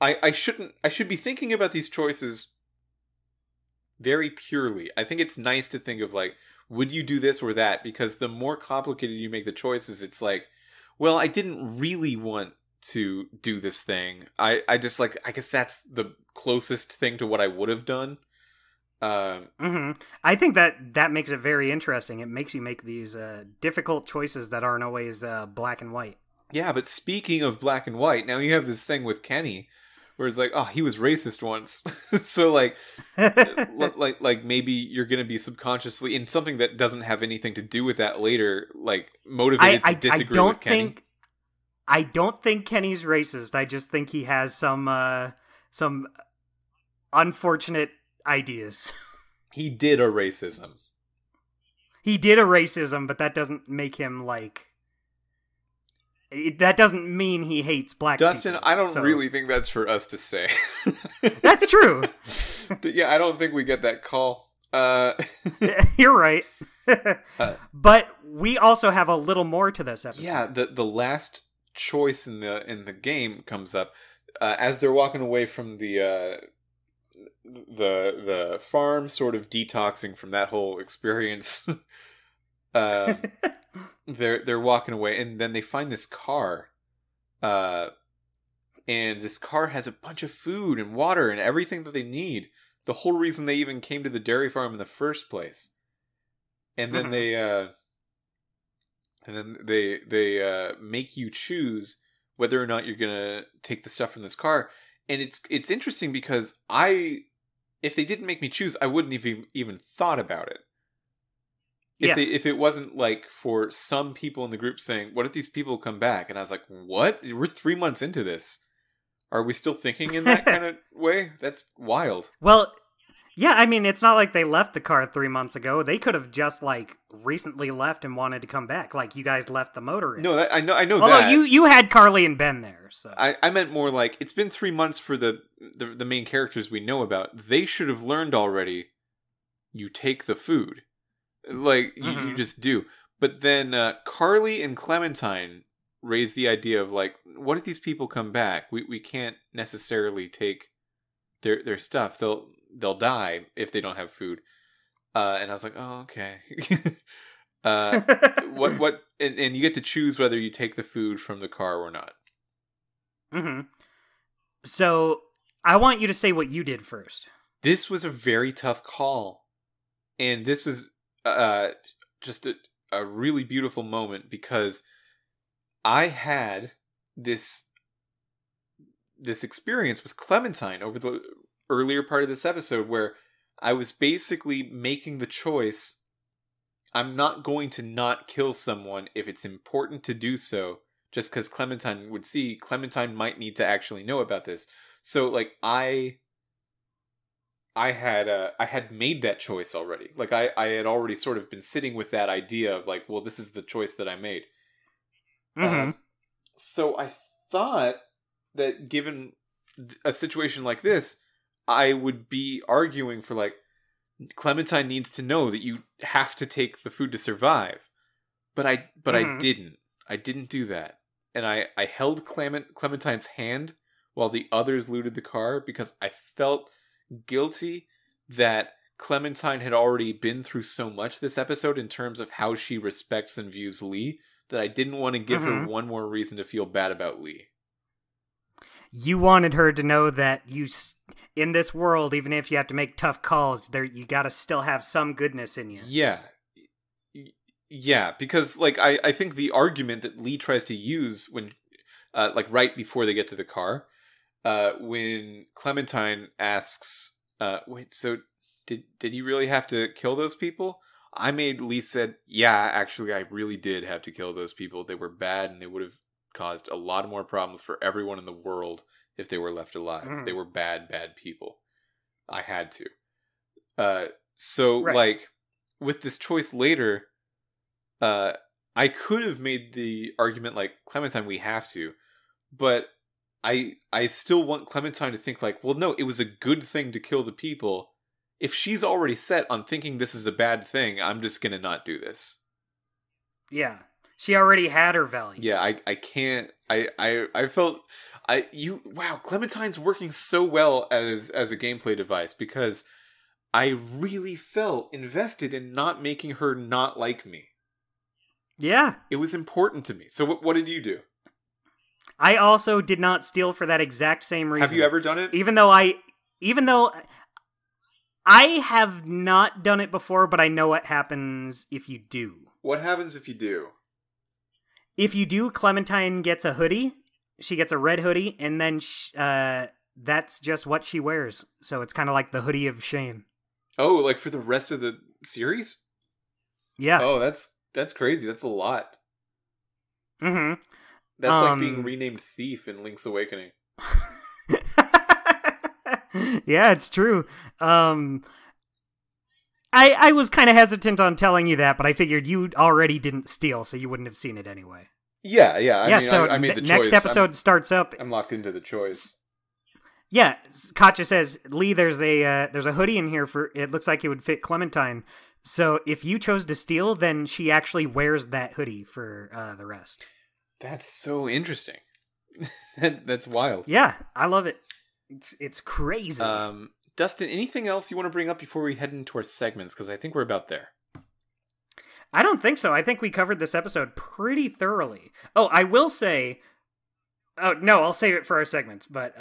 I should be thinking about these choices very purely. I think it's nice to think of like, would you do this or that? Because the more complicated you make the choices, it's like, well, I didn't really want to do this thing. I just like, I guess that's the closest thing to what I would have done. I think that makes it very interesting. It makes you make these difficult choices that aren't always black and white. Yeah, but speaking of black and white, now you have this thing with Kenny where it's like, oh, he was racist once. So like maybe you're going to be subconsciously in something that doesn't have anything to do with that later, like motivated to disagree with Kenny. I don't think Kenny's racist. I just think he has some unfortunate ideas. He did a racism. But that doesn't make him like... That doesn't mean he hates black Dustin, people. I don't really think that's for us to say. That's true. Yeah, I don't think we get that call. You're right. But we also have a little more to this episode. Yeah, the last choice in the game comes up as they're walking away from the farm, sort of detoxing from that whole experience. They're walking away, and then they find this car, and this car has a bunch of food and water and everything that they need. The whole reason they even came to the dairy farm in the first place. And then and then they make you choose whether or not you're gonna take the stuff from this car. And it's interesting because if they didn't make me choose, I wouldn't have even thought about it. If it wasn't like for some people in the group saying, "What if these people come back?" And I was like, "What? We're 3 months into this. Are we still thinking in that kind of way? That's wild." Well, yeah, I mean, it's not like they left the car 3 months ago. They could have just like recently left and wanted to come back. Like you guys left the motor in. No, I know Although that. you had Carly and Ben there, so I meant more like it's been 3 months for the main characters we know about. They should have learned already. You take the food, like you just do. But then Carly and Clementine raised the idea of like, what if these people come back? We can't necessarily take their stuff. They'll die if they don't have food. And I was like, oh, okay. What? And you get to choose whether you take the food from the car or not. So I want you to say what you did first. This was a very tough call, and this was just a really beautiful moment because I had this experience with Clementine over the earlier part of this episode where I was basically making the choice. I'm not going to not kill someone if it's important to do so, just because Clementine would see. Clementine might need to actually know about this. So, like, I had made that choice already. Like, I had already sort of been sitting with that idea of, like, well, this is the choice that I made. So I thought that given a situation like this, I would be arguing for, like, Clementine needs to know that you have to take the food to survive. But I didn't. I didn't do that. And I held Clementine's hand while the others looted the car because I felt guilty that Clementine had already been through so much this episode in terms of how she respects and views Lee that I didn't want to give her one more reason to feel bad about Lee. You wanted her to know that in this world, even if you have to make tough calls, you gotta still have some goodness in you. Yeah, because like I think the argument that Lee tries to use when, like right before they get to the car, when Clementine asks, "Wait, so did you really have to kill those people?" I made Lee said, "Yeah, actually, I really did have to kill those people. They were bad, and they would have caused a lot more problems for everyone in the world if they were left alive. They were bad people. I had to." So, like, with this choice later, I could have made the argument like, Clementine, we have to. But I still want Clementine to think like, well, no, it was a good thing to kill the people. If she's already set on thinking this is a bad thing, I'm just going to not do this. Yeah. She already had her values. Yeah, I can't. I felt wow, Clementine's working so well as a gameplay device because I really felt invested in not making her not like me. Yeah. It was important to me. So what did you do? I also did not steal for that exact same reason. Have you ever done it? Even though I have not done it before, but I know what happens if you do. What happens if you do? If you do, Clementine gets a hoodie. She gets a red hoodie, and then that's just what she wears. So it's kind of like the hoodie of shame. Oh, like for the rest of the series? Yeah. Oh, that's crazy. That's a lot. Mm-hmm. That's like being renamed Thief in Link's Awakening. Yeah, it's true. I was kind of hesitant on telling you that, but I figured you already didn't steal, so you wouldn't have seen it anyway. Yeah. I made the choice. Next episode starts up. I'm locked into the choice. Yeah, Katja says, Lee, there's a hoodie in here for. It looks like it would fit Clementine. So if you chose to steal, then she actually wears that hoodie for the rest. That's so interesting. That's wild. Yeah, I love it. It's crazy. Dustin, anything else you want to bring up before we head into our segments? Because I think we're about there. I don't think so. I think we covered this episode pretty thoroughly. Oh, I will say... Oh, no, I'll save it for our segments, but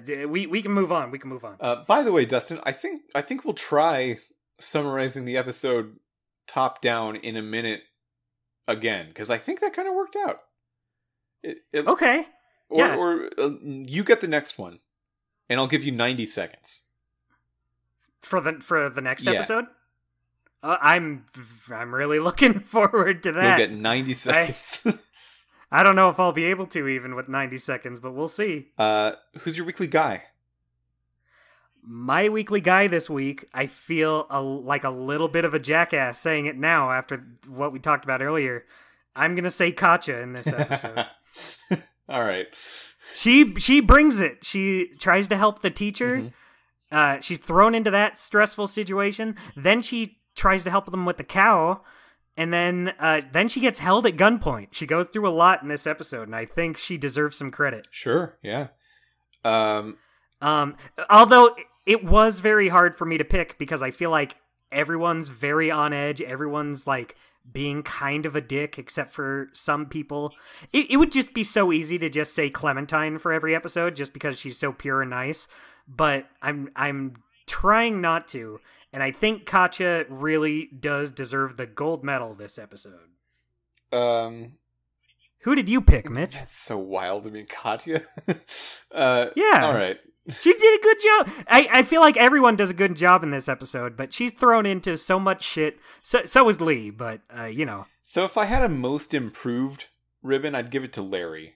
we can move on. We can move on. By the way, Dustin, I think we'll try summarizing the episode top down in a minute again, because I think that kind of worked out. Okay. Or you get the next one, and I'll give you 90 seconds for the next episode. I'm really looking forward to that. You'll get 90 seconds. I don't know if I'll be able to even with 90 seconds, but we'll see. Who's your weekly guy? My weekly guy this week, I feel like a little bit of a jackass saying it now after what we talked about earlier. I'm going to say Katya in this episode. All right. She brings it. She tries to help the teacher. Mm-hmm. She's thrown into that stressful situation. Then she tries to help them with the cow. And then she gets held at gunpoint. She goes through a lot in this episode, and I think she deserves some credit. Sure, yeah. Although it was very hard for me to pick because I feel like everyone's very on edge. Everyone's like being kind of a dick, except for some people. It would just be so easy to just say Clementine for every episode, just because she's so pure and nice. But I'm trying not to. And I think Katya really does deserve the gold medal this episode. Who did you pick, Mitch? That's so wild. I mean, Katya? Yeah. All right. She did a good job. I feel like everyone does a good job in this episode, but she's thrown into so much shit. So is Lee, but, you know. So if I had a most improved ribbon, I'd give it to Larry.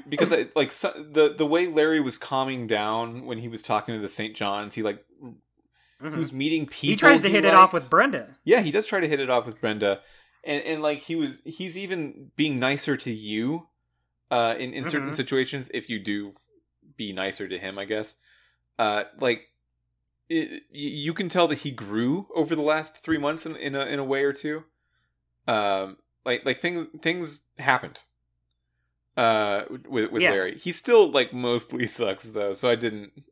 Because the way Larry was calming down when he was talking to the St. John's, he was meeting people. He tries to hit it off with Brenda. Yeah, he does try to hit it off with Brenda, and like he's even being nicer to you, in certain situations if you do be nicer to him, I guess. You can tell that he grew over the last 3 months in a way or two. Like things happened with Larry. He still mostly sucks though, so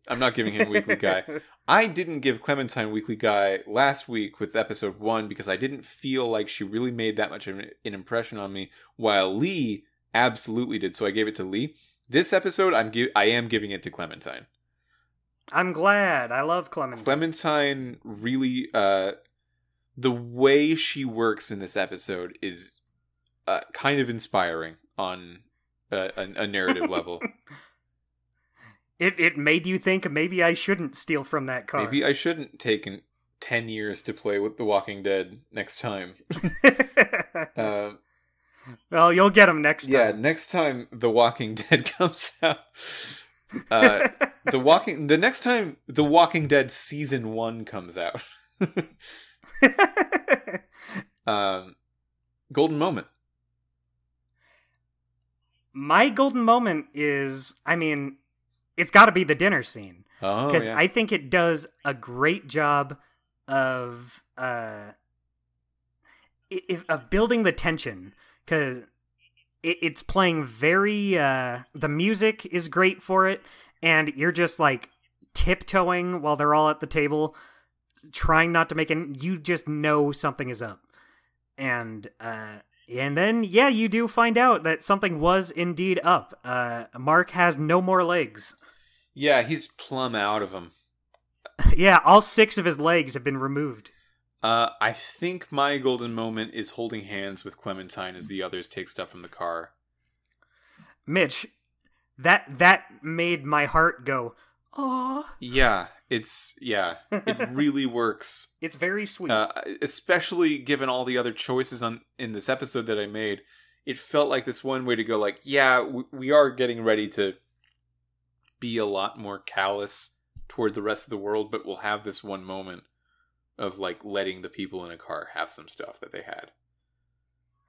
I'm not giving him weekly guy. I didn't give Clementine weekly guy last week with episode 1 because I didn't feel like she really made that much of an impression on me, while Lee absolutely did, so I gave it to Lee. This episode I am giving it to Clementine. I'm glad. I love Clementine. Clementine really the way she works in this episode is kind of inspiring on a narrative level. It made you think maybe I shouldn't steal from that car. Maybe I shouldn't take 10 years to play with The Walking Dead next time. Well, you'll get them next time. Yeah, next time The Walking Dead comes out. The next time The Walking Dead season 1 comes out. Golden moment. My golden moment is, it's got to be the dinner scene. Oh, because yeah. I think it does a great job of building the tension. Because it's playing very, the music is great for it, and you're just tiptoeing while they're all at the table, trying not to make you just know something is up. And then, you do find out that something was indeed up. Mark has no more legs. Yeah, he's plumb out of them. Yeah, all 6 of his legs have been removed. I think my golden moment is holding hands with Clementine as the others take stuff from the car. Mitch, that made my heart go, "Aw." Yeah, it really works. It's very sweet. Especially given all the other choices in this episode that I made. It felt like this one way to go, we are getting ready to be a lot more callous toward the rest of the world, but we'll have this one moment of letting the people in a car have some stuff that they had.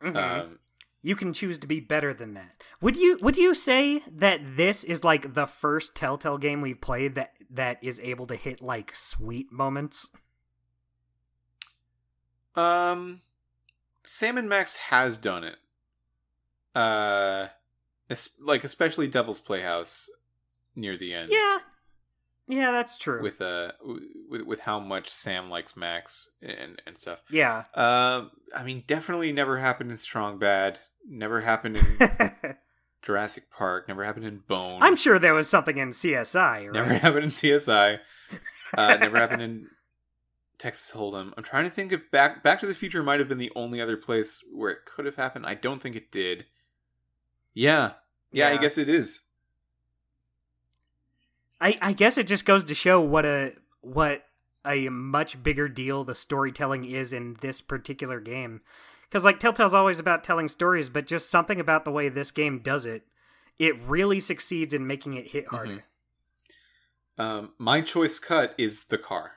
Mm-hmm. You can choose to be better than that. Would you say that this is the first Telltale game we've played that is able to hit sweet moments? Sam and Max has done it. Especially Devil's Playhouse near the end. Yeah, that's true. With how much Sam likes Max and stuff. Yeah. Definitely never happened in Strong Bad. Never happened in Jurassic Park. Never happened in Bone. I'm sure there was something in CSI, right? Never happened in CSI. Never happened in Texas Hold'em. I'm trying to think if Back to the Future might have been the only other place where it could have happened. I don't think it did. Yeah, I guess it is. I guess it just goes to show what a much bigger deal the storytelling is in this particular game. Because, like, Telltale's always about telling stories, but just something about the way this game does it, it really succeeds in making it hit harder. My choice cut is the car.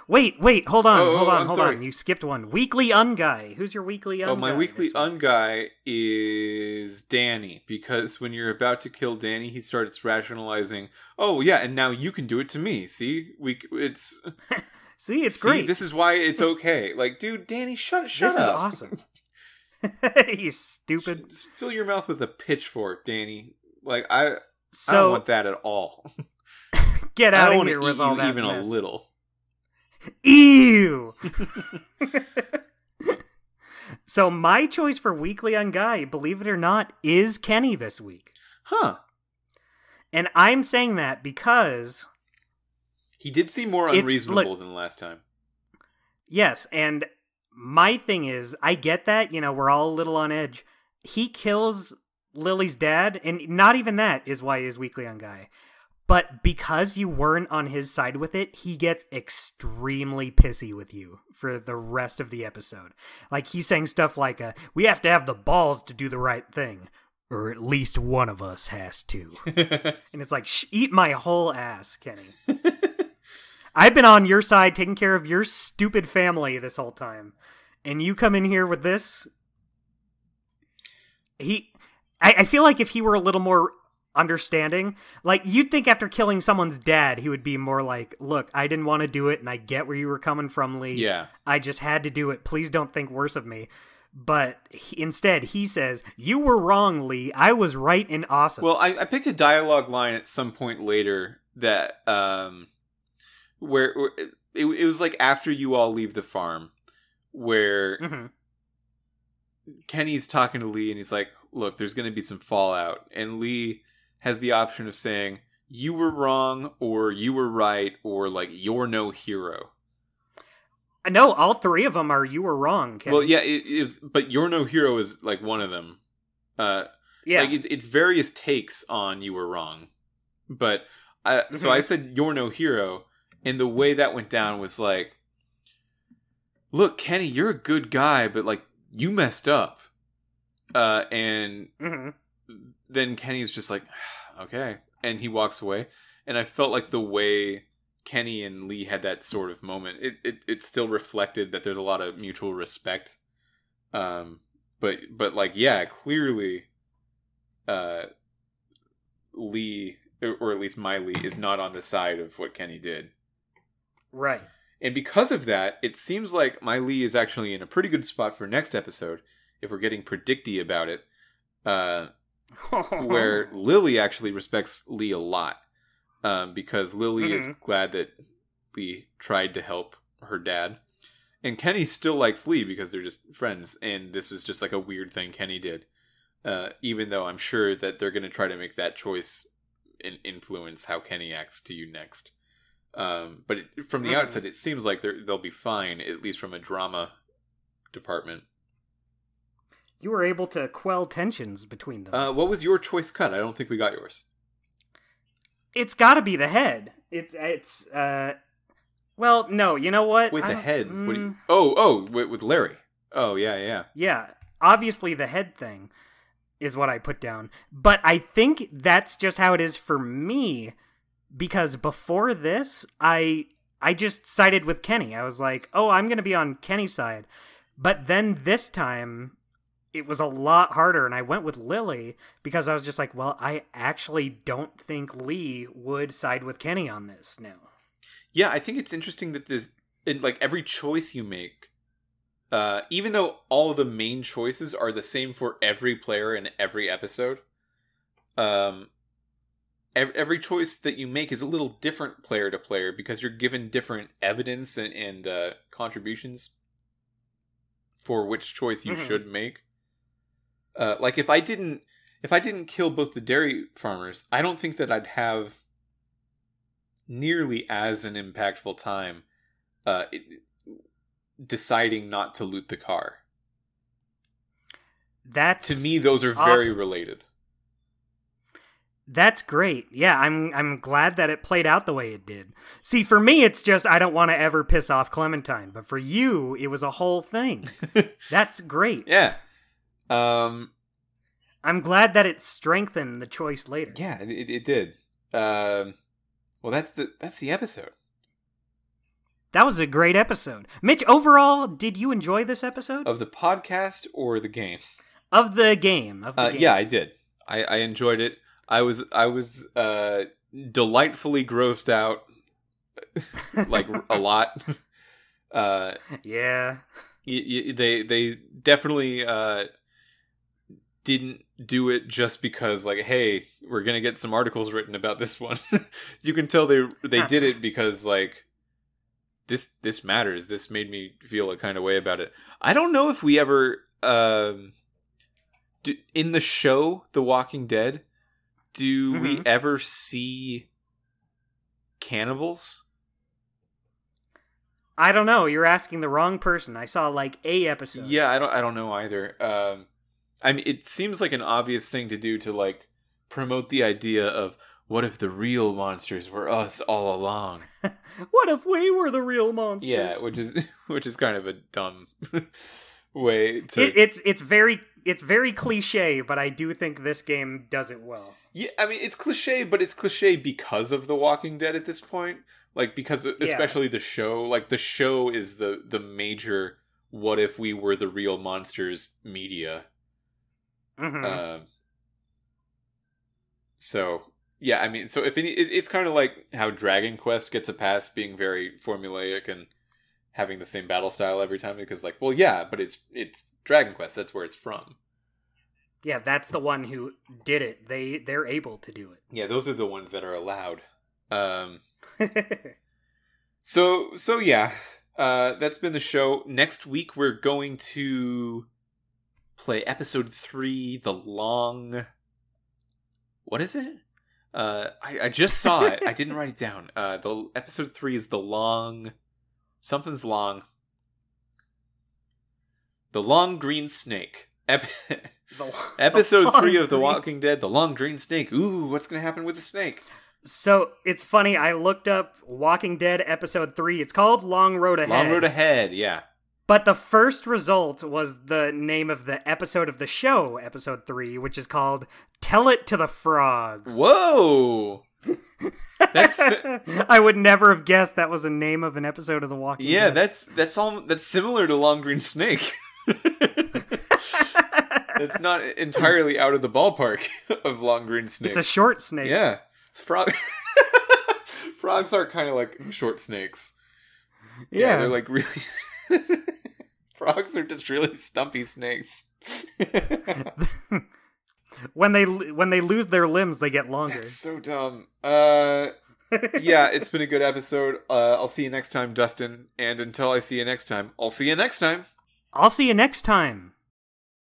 Wait, hold on. You skipped one. Weekly Unguy. Who's your Weekly Unguy? My Weekly Unguy is Danny, because when you're about to kill Danny, he starts rationalizing, oh yeah, and now you can do it to me. See? It's great. This is why it's okay. Like, dude, Danny, shut this up. This is awesome. You stupid. Just fill your mouth with a pitchfork, Danny. Like, I don't want that at all. Get out of here with all that even mess. A little. Ew! So my choice for Weekly Unguy, believe it or not, is Kenny this week. Huh. And I'm saying that because... he did seem more unreasonable than last time. Yes, and my thing is, I get that, we're all a little on edge. He kills Lily's dad, and not even that is why he's Weekly Unguy. But because you weren't on his side with it, he gets extremely pissy with you for the rest of the episode. Like, he's saying stuff like, we have to have the balls to do the right thing. Or at least one of us has to. And it's like, eat my whole ass, Kenny. I've been on your side taking care of your stupid family this whole time. And you come in here with this? I feel like if he were a little more understanding, like, you'd think after killing someone's dad, he would be more like, look, I didn't want to do it, and I get where you were coming from, Lee. Yeah. I just had to do it. Please don't think worse of me. But instead, he says, you were wrong, Lee. I was right and awesome. Well, I picked a dialogue line at some point later that, where it was like after you all leave the farm, where Kenny's talking to Lee, and he's like, look, there's going to be some fallout. And Lee has the option of saying, you were wrong, or you were right, or, like, you're no hero. No, all three of them are you were wrong, Kenny. Well, yeah, it is, but you're no hero is, like, one of them. Yeah. Like, it's various takes on you were wrong. But, so I said you're no hero, and the way that went down was like, look, Kenny, you're a good guy, but, like, you messed up. And then Kenny's just like, okay. And he walks away. And I felt like the way Kenny and Lee had that sort of moment, it still reflected that there's a lot of mutual respect. But like, yeah, clearly, Lee, or at least my Lee, is not on the side of what Kenny did. Right. And because of that, it seems like my Lee is actually in a pretty good spot for next episode, if we're getting predicty about it, where Lily actually respects Lee a lot, because Lily is glad that Lee tried to help her dad. And Kenny still likes Lee because they're just friends, and this was just like a weird thing Kenny did. Even though I'm sure that they're going to try to make that choice and influence how Kenny acts to you next. But from the outset, it seems like they'll be fine, at least from a drama department. You were able to quell tensions between them. What was your choice cut? I don't think we got yours. It's got to be the head. Well, no, you know what? Wait, the head? What do you... with Larry. Oh, yeah. Yeah, obviously the head thing is what I put down. But I think that's just how it is for me, because before this, I just sided with Kenny. I was like, oh, I'm going to be on Kenny's side. But then this time, it was a lot harder, and I went with Lily because I was just like, well, I actually don't think Lee would side with Kenny on this now. Yeah, I think it's interesting that like every choice you make, even though all of the main choices are the same for every player in every episode, every choice that you make is a little different player to player because you're given different evidence and contributions for which choice you should make. Like if I didn't kill both the dairy farmers, I don't think that I'd have nearly as an impactful time deciding not to loot the car. That's to me, those are awesome. very related. That's great. Yeah, I'm glad that it played out the way it did. See, for me, it's just I don't want to ever piss off Clementine, but for you, it was a whole thing. That's great. Yeah. I'm glad that it strengthened the choice later. Yeah, it did. Well, that's the episode. That was a great episode. Mitch, overall, did you enjoy this episode? Of the podcast or the game? Of the game. Yeah, I did. I enjoyed it. I was delightfully grossed out, like a lot. Yeah. They definitely didn't do it just because, like, hey, we're gonna get some articles written about this one. You can tell they did it because, like, this matters. This made me feel a kind of way about it. I don't know if we ever in the show The Walking Dead, do we ever see cannibals? I don't know. You're asking the wrong person. I saw like a episode. Yeah, I don't know either. I mean, it seems like an obvious thing to do to, like, promote the idea of what if the real monsters were us all along? What if we were the real monsters? Yeah, which is kind of a dumb way to. It's very cliche, but I do think this game does it well. Yeah, I mean, it's cliche, but it's cliche because of The Walking Dead at this point. Like, because especially the show. Like, the show is the major what if we were the real monsters media. So, yeah, I mean, so if it's kind of like how Dragon Quest gets a pass being very formulaic and having the same battle style every time, because, like, well, yeah, but it's Dragon Quest. That's where it's from. Yeah, that's the one who did it. They're able to do it. Yeah, those are the ones that are allowed. So yeah, that's been the show. Next week we're going to play episode 3, The Long. What is it? I just saw it. I didn't write it down. The episode 3 is The Long. Something's long. The Long Green Snake. Episode 3 of The Walking Dead, The Long Green Snake. Ooh, what's going to happen with the snake? So, it's funny, I looked up Walking Dead episode 3. It's called Long Road Ahead. Long Road Ahead, yeah. But the first result was the name of the episode of the show, episode 3, which is called Tell It to the Frogs. Whoa! I would never have guessed that was the name of an episode of The Walking Dead. Yeah, that's similar to Long Green Snake. It's not entirely out of the ballpark of Long Green Snake. It's a short snake. Yeah. Frogs are kind of like short snakes. Yeah, they're like really... Frogs are just really stumpy snakes. When they lose their limbs, they get longer. That's so dumb. Yeah, it's been a good episode. I'll see you next time, Dustin. And until I see you next time, I'll see you next time. I'll see you next time.